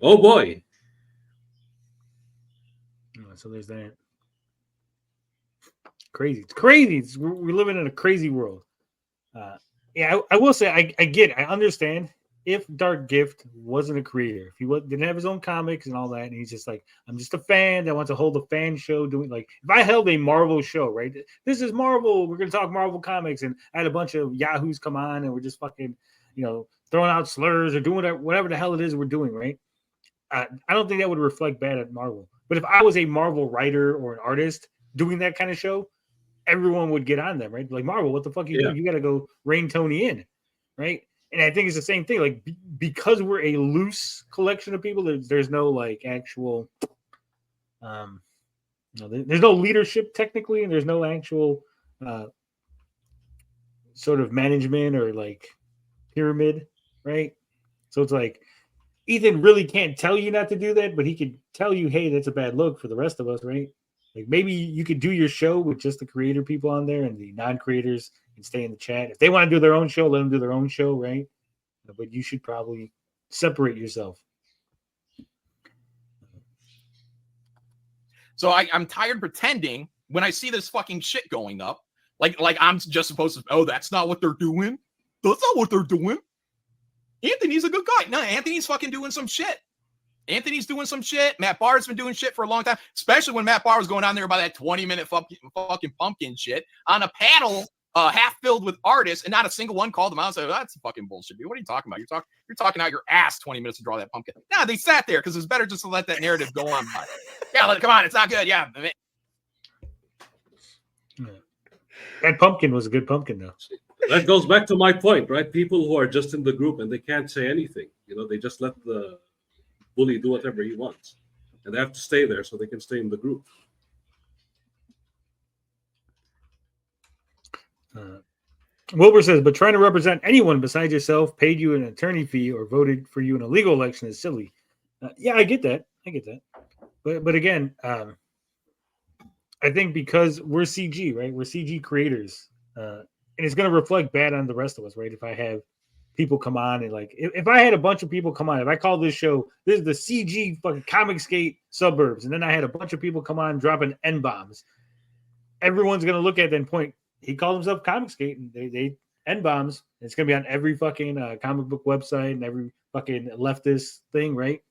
Oh, boy. So there's that. Crazy. It's crazy. We're living in a crazy world. I will say, I understand if Dark Gift wasn't a creator, if he didn't have his own comics and all that, and he's just like, I'm just a fan that wants to hold a fan show doing, like, if I held a Marvel show, right? This is Marvel. We're going to talk Marvel comics. And I had a bunch of yahoos come on and we're just fucking, throwing out slurs or doing whatever the hell it is we're doing, right? I don't think that would reflect bad at Marvel. But if I was a Marvel writer or an artist doing that kind of show, everyone would get on them, right? Like, Marvel, what the fuck you doing? You got to go rein Tony in, right? And I think it's the same thing. Like, because we're a loose collection of people, there's no like actual, there's no leadership technically, and there's no actual sort of management or like pyramid, right? So it's like Ethan really can't tell you not to do that, but he could tell you, hey, that's a bad look for the rest of us, right? Like, maybe you could do your show with just the creator people on there, and the non-creators can stay in the chat. If they want to do their own show, let them do their own show, right? But you should probably separate yourself. So I'm tired pretending when I see this fucking shit going up, like I'm just supposed to, oh, that's not what they're doing. That's not what they're doing. Anthony's a good guy. No, Anthony's fucking doing some shit. Anthony's doing some shit. Matt Barr's been doing shit for a long time, especially when Matt Barr was going on there about that 20-minute fucking pumpkin shit on a panel half filled with artists, and not a single one called them out and said, that's fucking bullshit, dude. What are you talking about? You're talking out your ass 20 minutes to draw that pumpkin. No, they sat there because it's better just to let that narrative go on by. Yeah, come on, it's not good. Yeah. That pumpkin was a good pumpkin, though. That goes back to my point, right? People who are just in the group and they can't say anything. They just let the bully do whatever he wants, and they have to stay there so they can stay in the group. Wilbur says, but trying to represent anyone besides yourself, paid you an attorney fee, or voted for you in a legal election is silly. Yeah, I get that. But again, I think because we're CG, right? We're CG creators, and it's going to reflect bad on the rest of us, right? If I have people come on and if I had a bunch of people come on, if I call this show, this is the CG fucking Comicsgate suburbs, and then I had a bunch of people come on dropping N-bombs, everyone's going to look at that and point, he called himself Comicsgate, and they N-bombs. It's going to be on every fucking comic book website and every fucking leftist thing, right?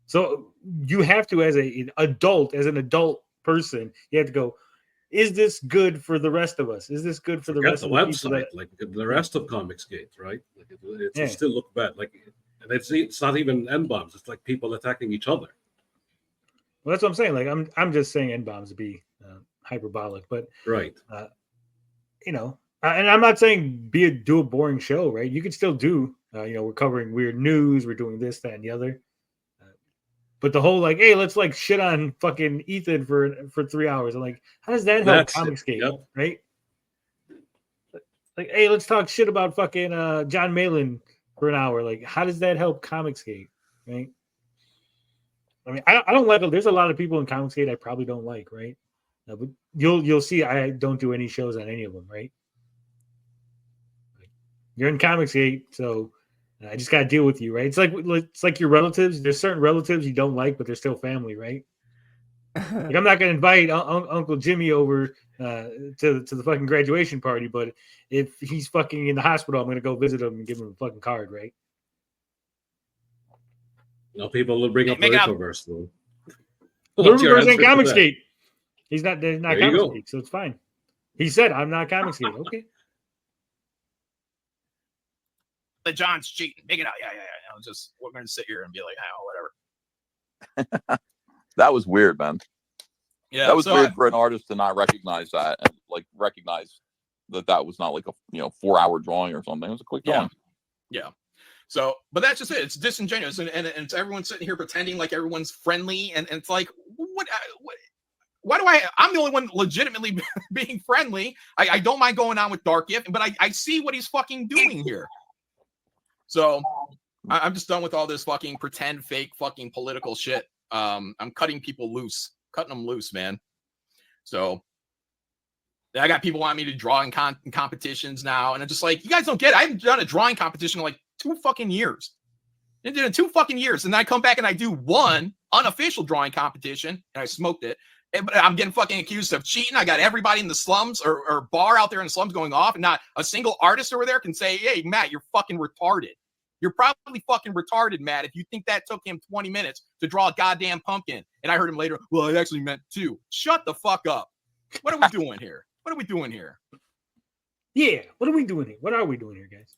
So you have to, as an adult person, you have to go, is this good for the rest of us? Is this good for the rest of the website, like the rest of Comicsgate, right? It still look bad. And it's not even N-bombs. It's like people attacking each other. Well, that's what I'm saying. I'm just saying N-bombs to be hyperbolic, but right. And I'm not saying do a boring show, right? You could still do, we're covering weird news, we're doing this, that, and the other. But the whole hey, let's shit on fucking Ethan for 3 hours. I'm like, how does that help Comicsgate, right? Hey, let's talk shit about fucking John Malin for an hour. How does that help Comicsgate, right? I mean, I don't like. There's a lot of people in Comicsgate I probably don't like, right? But you'll see, I don't do any shows on any of them, right? You're in Comicsgate, so I just got to deal with you, right? It's like your relatives. There's certain relatives you don't like, but they're still family, right? I'm not going to invite Uncle Jimmy over to the fucking graduation party, but if he's fucking in the hospital, I'm going to go visit him and give him a fucking card, right? People will bring up the Riververse, though. The Riververse ain't Comicsgate. He's not Comicsgate, so it's fine. He said, "I'm not Comicsgate." Okay. The John's cheating. Make it out. Yeah. We're going to sit here and be like, whatever. That was weird, man. Yeah, that was weird for an artist to not recognize that and recognize that was not a 4-hour drawing or something. It was a quick drawing. Yeah. So, but that's just it. It's disingenuous, and it's everyone sitting here pretending like everyone's friendly, and it's like, what? Why do I'm the only one legitimately being friendly. I don't mind going on with Dark Gift, but I see what he's fucking doing here. So I'm just done with all this fucking pretend, fake, fucking political shit. I'm cutting them loose, man. So I got people wanting me to draw in competitions now, and I'm just like, you guys don't get it. I haven't done a drawing competition in 2 fucking years. I did it in 2 fucking years, and then I come back and I do one unofficial drawing competition, and I smoked it. But I'm getting fucking accused of cheating. I got everybody in the slums or bar out there in the slums going off, and not a single artist over there can say, "Hey, Matt, you're fucking retarded. You're probably fucking retarded, Matt, if you think that took him 20 minutes to draw a goddamn pumpkin." And I heard him later, "Well, it actually meant 2. Shut the fuck up. What are we doing here? What are we doing here? Yeah, what are we doing here? What are we doing here, guys?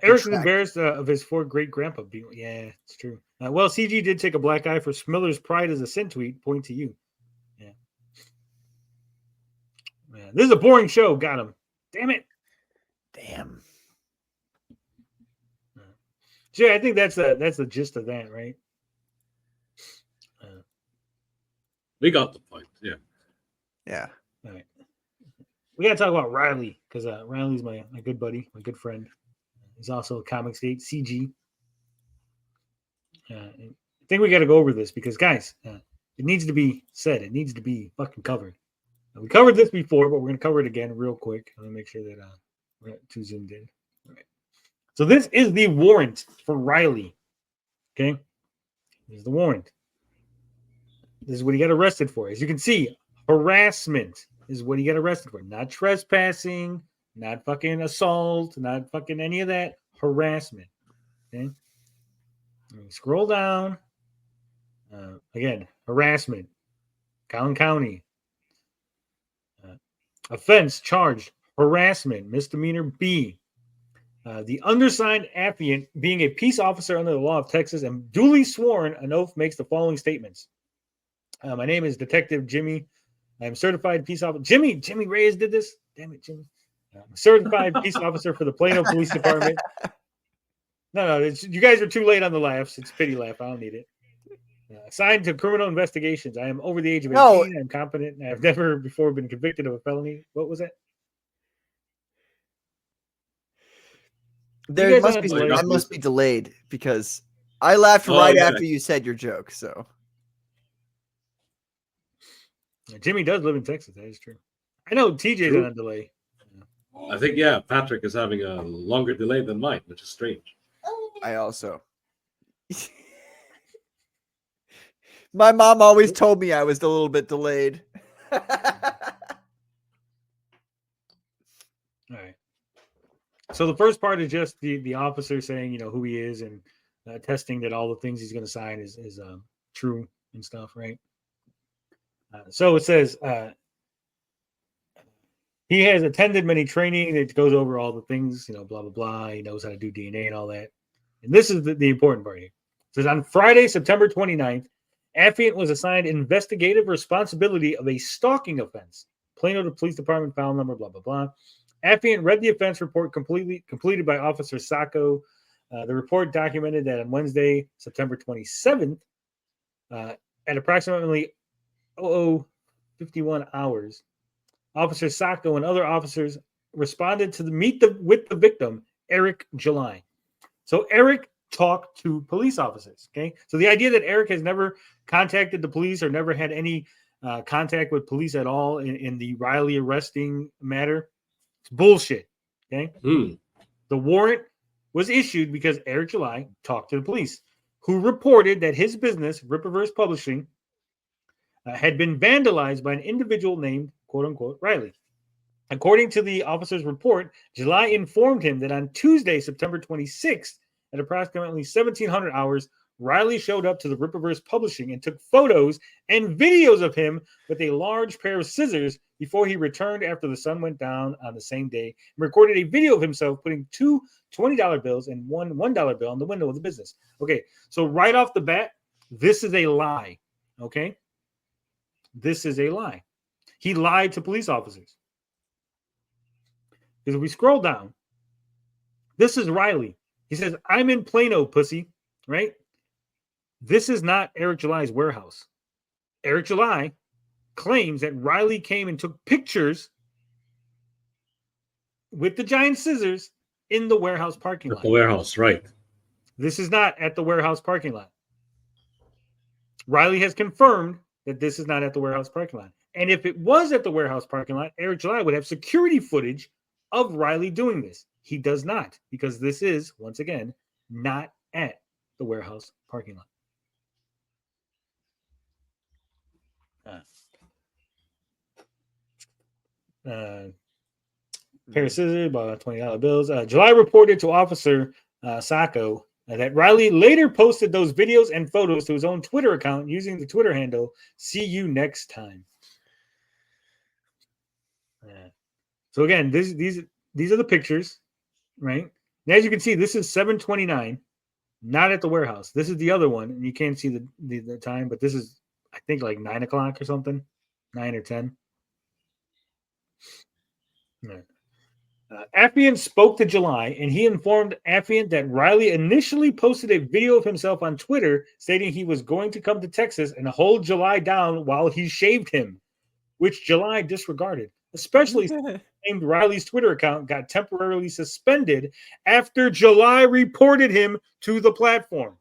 Eric's embarrassed of his 4 great-grandpa being... Yeah, it's true. CG did take a black eye for Smiller's pride as a sin tweet. Point to you. Yeah. This is a boring show. Got him. Damn it. Damn. So yeah, I think that's the gist of that, right? We got the point. Yeah. Yeah. All right. We got to talk about Riley, because Riley's my good buddy, my good friend. He's also a Comicsgate CG. I think we got to go over this because, guys, it needs to be said. It needs to be fucking covered. We covered this before, but we're going to cover it again real quick. Let me make sure that we're not too zoomed in. All right. So this is the warrant for Riley. Okay? This is the warrant. This is what he got arrested for. As you can see, harassment is what he got arrested for. Not trespassing, not fucking assault, not fucking any of that. Harassment. Okay? Scroll down. Again, harassment. Collin County. Offense charged. Harassment. Misdemeanor B. The undersigned affiant, being a peace officer under the law of Texas and duly sworn, an oath makes the following statements. My name is Detective Jimmy. I'm certified peace officer. Jimmy Reyes did this. Damn it, Jimmy. I'm a certified peace officer for the Plano Police Department. No, you guys are too late on the laughs. It's a pity laugh. I don't need it. Assigned to criminal investigations. I am over the age of 18. No. I'm competent. I have never before been convicted of a felony. What was that? There must be delay. that must be delayed because I laughed Oh, right yeah. after you said your joke. So Jimmy does live in Texas. That is true. I know TJ's True. on a delay. I think Patrick is having a longer delay than mine, which is strange. I also. My mom always told me I was a little bit delayed. All right. So the first part is just the officer saying, who he is and testing that all the things he's going to sign is true and stuff, right? So it says he has attended many training that goes over all the things, blah, blah, blah. He knows how to do DNA and all that. And this is the important part here. It says on Friday, September 29th, Affiant was assigned investigative responsibility of a stalking offense. Plano Police Department file number, blah, blah, blah. Affiant read the offense report completed by Officer Sacco. The report documented that on Wednesday, September 27th, at approximately 00:51 hours, Officer Sacco and other officers responded to meet with the victim, Eric July. So Eric talked to police officers. Okay, so the idea that Eric has never contacted the police or never had any contact with police at all in the Riley arresting matter, it's bullshit. Okay, The warrant was issued because Eric July talked to the police, who reported that his business, Rippaverse Publishing, had been vandalized by an individual named, quote unquote, Riley. According to the officer's report, July informed him that on Tuesday, September 26th, at approximately 1700 hours, Riley showed up to the Rippaverse Publishing and took photos and videos of him with a large pair of scissors before he returned after the sun went down on the same day and recorded a video of himself putting two $20 bills and one $1 bill on the window of the business. Okay, so right off the bat, this is a lie. Okay? This is a lie. He lied to police officers. Because if we scroll down, this is Riley. He says, I'm in Plano, pussy, right? This is not Eric July's warehouse. Eric July claims that Riley came and took pictures with the giant scissors in the warehouse parking lot. The warehouse, right. This is not at the warehouse parking lot. Riley has confirmed that this is not at the warehouse parking lot. And if it was at the warehouse parking lot, Eric July would have security footage of Riley doing this. He does not, because this is, once again, not at the warehouse parking lot. Pair of scissors, about $20 bills. July reported to Officer Sacco that Riley later posted those videos and photos to his own Twitter account using the Twitter handle, "See you next time." So again, these are the pictures, right? And as you can see, this is 7:29, not at the warehouse. This is the other one, and you can't see the time, but this is, I think, like 9 o'clock or something, 9 or 10. Yeah. Affiant spoke to July, and he informed Affiant that Riley initially posted a video of himself on Twitter stating he was going to come to Texas and hold July down while he shaved him, which July disregarded, especially named Riley's Twitter account got temporarily suspended after July reported him to the platform.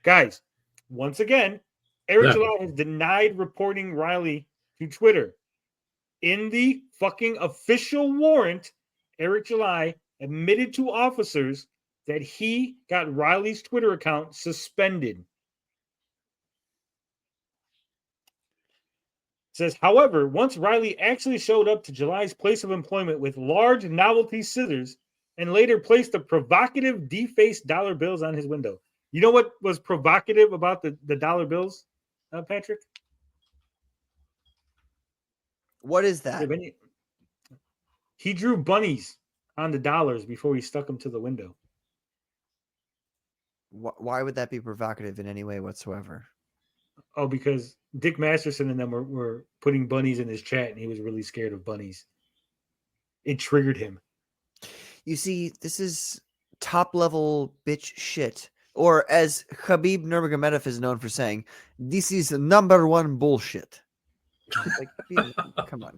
Guys, once again, Eric July has denied reporting Riley to Twitter. In the fucking official warrant, Eric July admitted to officers that he got Riley's Twitter account suspended. It says, however, once Riley actually showed up to July's place of employment with large novelty scissors and later placed the provocative defaced dollar bills on his window. You know what was provocative about the dollar bills, Patrick? What is that? He drew bunnies on the dollars before he stuck them to the window. Why would that be provocative in any way whatsoever? Oh, because Dick Masterson and them were putting bunnies in his chat, and he was really scared of bunnies. It triggered him. You see, this is top level bitch shit. Or as Khabib Nurmagomedov is known for saying, this is number one bullshit. Like, come on.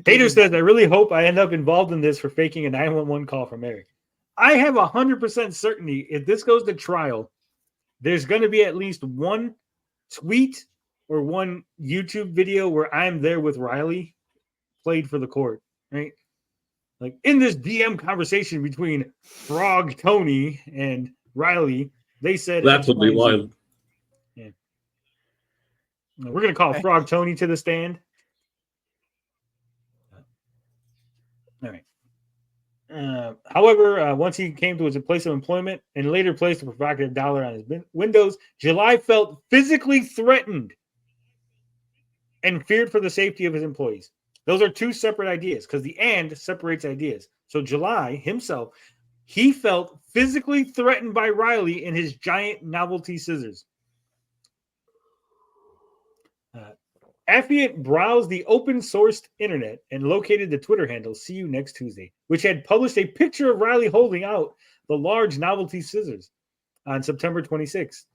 Hater says, I really hope I end up involved in this for faking a 911 call from Eric. I have 100% certainty if this goes to trial, there's going to be at least one tweet or one YouTube video where I'm there with Riley played for the court, right? Like in this DM conversation between Frog Tony and Riley, they said That would be wild. Yeah. We're going to call Frog Tony to the stand. All right. However, once he came to his place of employment and later placed a provocative dollar on his windows, July felt physically threatened and feared for the safety of his employees. Those are two separate ideas because the and separates ideas. So July himself, he felt physically threatened by Riley and his giant novelty scissors. Affiant browsed the open-sourced internet and located the Twitter handle "See You Next Tuesday," which had published a picture of Riley holding out the large novelty scissors on September 26th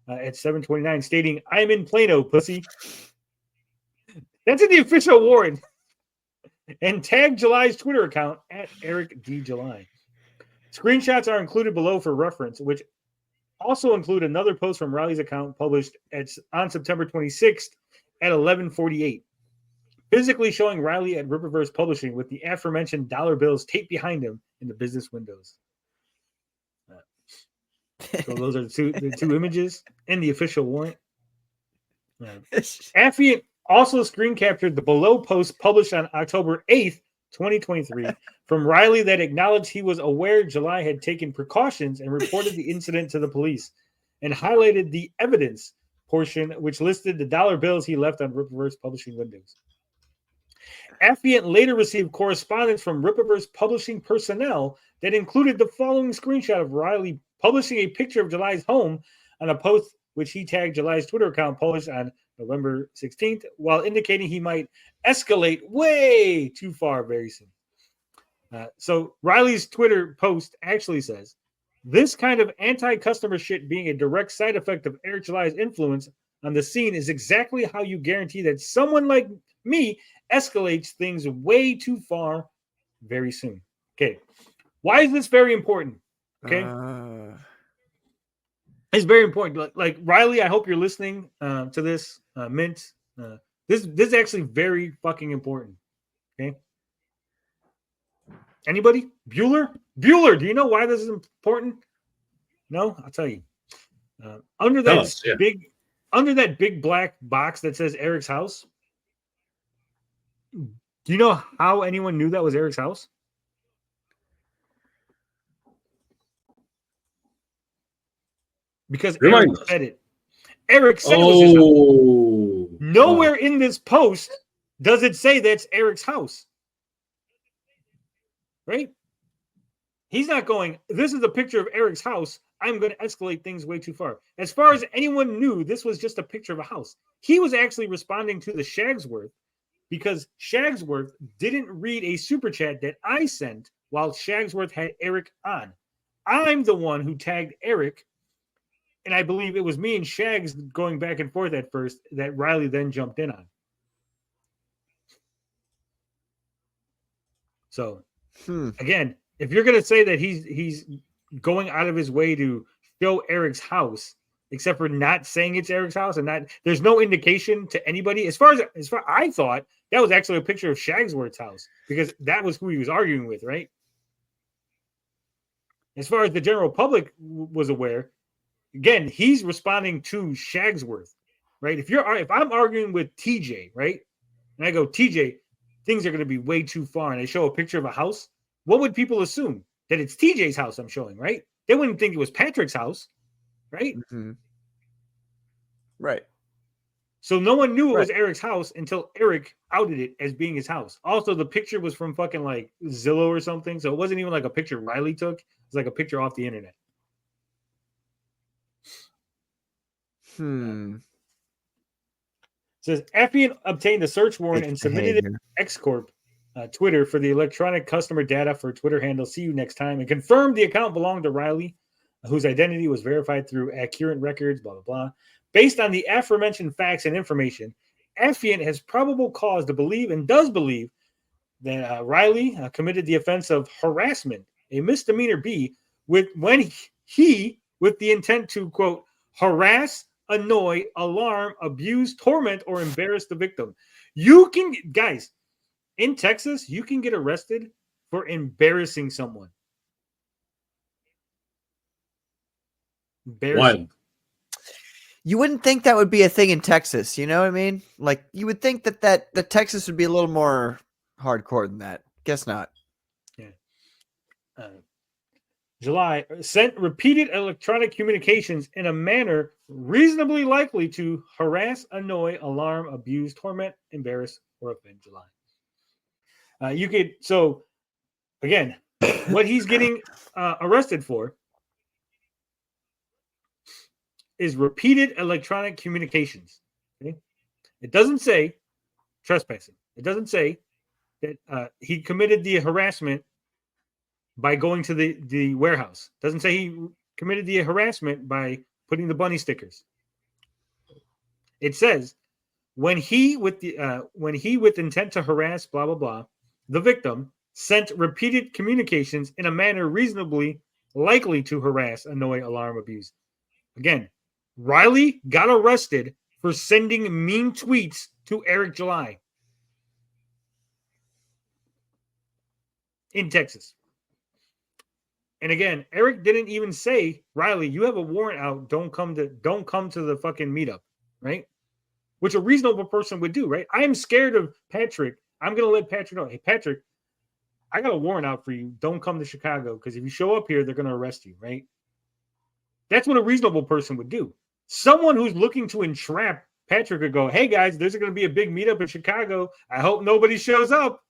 at 7:29, stating, "I'm in Plano, pussy." That's in the official warrant. And tagged July's Twitter account at Eric D. July. Screenshots are included below for reference, which also include another post from Riley's account published on September 26th at 11:48, physically showing Riley at Rippaverse Publishing with the aforementioned dollar bills taped behind him in the business windows. So those are the two images in the official warrant. Affiant also screen captured the below post published on October 8th, 2023, from Riley that acknowledged he was aware July had taken precautions and reported the incident to the police, and highlighted the evidence portion, which listed the dollar bills he left on Rippaverse Publishing windows. Affiant later received correspondence from Rippaverse Publishing personnel that included the following screenshot of Riley publishing a picture of July's home on a post which he tagged July's Twitter account published on November 16th, while indicating he might escalate way too far very soon. So Riley's Twitter post actually says, "This kind of anti-customer shit being a direct side effect of Eric July's influence on the scene is exactly how you guarantee that someone like me escalates things way too far very soon." Okay. Why is this very important? Okay. It's very important. Like Riley, I hope you're listening to this. Mint. This is actually very fucking important. Okay. Anybody? Bueller, do you know why this is important? No, I'll tell you. Under that big black box that says Eric's house. Do you know how anyone knew that was Eric's house? Because Eric said it. Eric said it was his house. Nowhere in this post does it say that's Eric's house. Right? He's not going, this is a picture of Eric's house. I'm going to escalate things way too far. As far as anyone knew, this was just a picture of a house. He was actually responding to the Shagsworth because Shagsworth didn't read a super chat that I sent while Shagsworth had Eric on. I'm the one who tagged Eric, and I believe it was me and Shags going back and forth at first that Riley then jumped in on. So, again, if you're going to say that he's going out of his way to show Eric's house, except for not saying it's Eric's house, and not there's no indication to anybody. As far I thought that was actually a picture of Shagsworth's house because that was who he was arguing with, right? As far as the general public was aware, again, he's responding to Shagsworth, right? If I'm arguing with TJ, right, and I go, TJ, things are going to be way too far, and I show a picture of a house, what would people assume? That it's TJ's house I'm showing, right? They wouldn't think it was Patrick's house, right? Mm-hmm. Right. So no one knew it was Eric's house until Eric outed it as being his house. Also, the picture was from fucking like Zillow or something, so it wasn't even like a picture Riley took. It was like a picture off the internet. says Appian obtained a search warrant Fake and submitted it behavior. to X Corp Twitter for the electronic customer data for Twitter handle "See You Next Time" and confirmed the account belonged to Riley, whose identity was verified through accurate records. Blah blah blah. Based on the aforementioned facts and information, Appian has probable cause to believe and does believe that Riley committed the offense of harassment, a misdemeanor B, with the intent to quote harass, annoy, alarm, abuse, torment, or embarrass the victim. You can, guys, in Texas, you can get arrested for embarrassing someone. Embarrassing. Wild. You wouldn't think that would be a thing in Texas, you know what I mean? Like you would think that Texas would be a little more hardcore than that. Guess not. Yeah. July sent repeated electronic communications in a manner reasonably likely to harass, annoy, alarm, abuse, torment, embarrass, or offend. July. You could so again, what he's getting arrested for is repeated electronic communications. Okay? It doesn't say trespassing. It doesn't say that he committed the harassment by going to the warehouse. It doesn't say he committed the harassment by putting the bunny stickers. It says when he with intent to harass blah blah blah the victim sent repeated communications in a manner reasonably likely to harass, annoy, alarm, abuse. Again, Riley got arrested for sending mean tweets to Eric July in Texas. And again, Eric didn't even say, Riley, you have a warrant out. Don't come to the fucking meetup, right? Which a reasonable person would do, right? I am scared of Patrick. I'm gonna let Patrick know. Hey, Patrick, I got a warrant out for you. Don't come to Chicago because if you show up here, they're gonna arrest you, right? That's what a reasonable person would do. Someone who's looking to entrap Patrick would go, hey guys, there's going to be a big meetup in Chicago. I hope nobody shows up.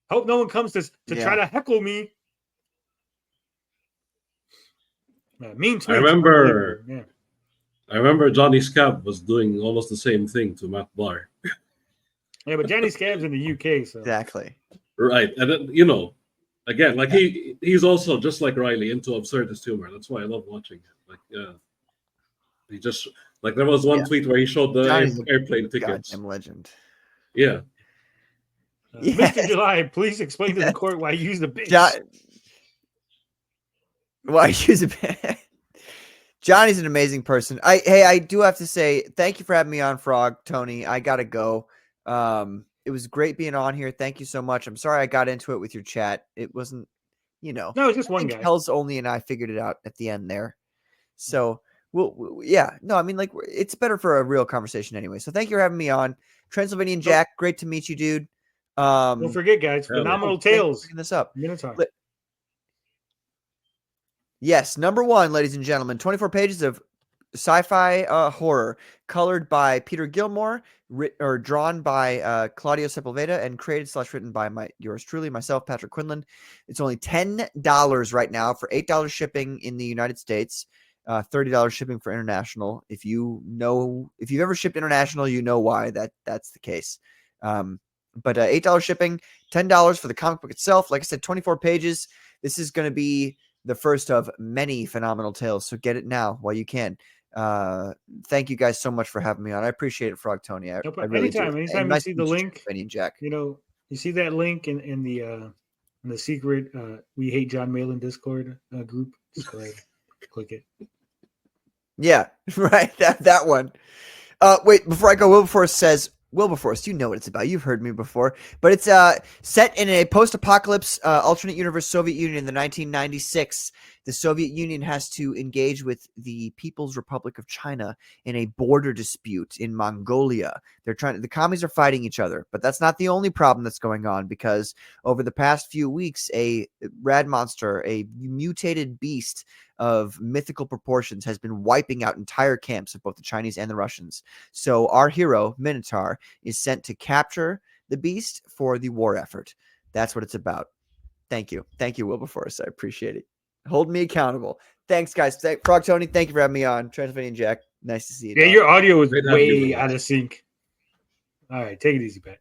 Hope no one comes to try to heckle me. Mean tweets. I remember Johnny Scab was doing almost the same thing to Matt Barr. Yeah, but Johnny Scab's in the UK, so Exactly. Right. And then, again, like he's also just like Riley into absurdist humor. That's why I love watching it. Like, he just like there was one tweet where he showed the airplane tickets. Goddamn legend. Yeah. Mr. July, please explain to the court why you use the bitch. Why you use a bitch? Johnny's an amazing person. I do have to say thank you for having me on, Frog Tony. I gotta go. It was great being on here. Thank you so much. I'm sorry I got into it with your chat. It wasn't, No, it's just one guy. Hell's only and I figured it out at the end there. So it's better for a real conversation anyway. So thank you for having me on. Transylvanian Jack, great to meet you, dude. Don't forget, guys, Phenomenal Tales. This up. Minotaur. Yes, number one, ladies and gentlemen, 24 pages of sci-fi horror, colored by Peter Gilmore, drawn by Claudio Sepulveda, and created/written by yours truly, myself, Patrick Quinlan. It's only $10 right now for $8 shipping in the United States, $30 shipping for international. If you've ever shipped international, you know why that's the case. But $8 shipping, $10 for the comic book itself. Like I said, 24 pages. This is going to be the first of many phenomenal tales. So get it now while you can. Thank you guys so much for having me on. I appreciate it, Frog Tony. I really anytime you see the link, Jack. You see that link in the secret We Hate John Malin Discord group. Just go ahead, click it. Yeah, right. That one. Wait, before I go, Wilberforce says, Wilberforce, you know what it's about. You've heard me before. But it's set in a post-apocalypse alternate universe Soviet Union in the 1996. The Soviet Union has to engage with the People's Republic of China in a border dispute in Mongolia. The commies are fighting each other, but that's not the only problem that's going on, because over the past few weeks, a rad monster, a mutated beast of mythical proportions, has been wiping out entire camps of both the Chinese and the Russians. So our hero, Minotaur, is sent to capture the beast for the war effort. That's what it's about. Thank you. Thank you, Wilberforce. I appreciate it. Hold me accountable. Thanks, guys. Frog Tony, thank you for having me on. Transylvanian Jack, nice to see you. Yeah, dog. your audio was Great having you, way brother. out of sync. All right, take it easy, Pat.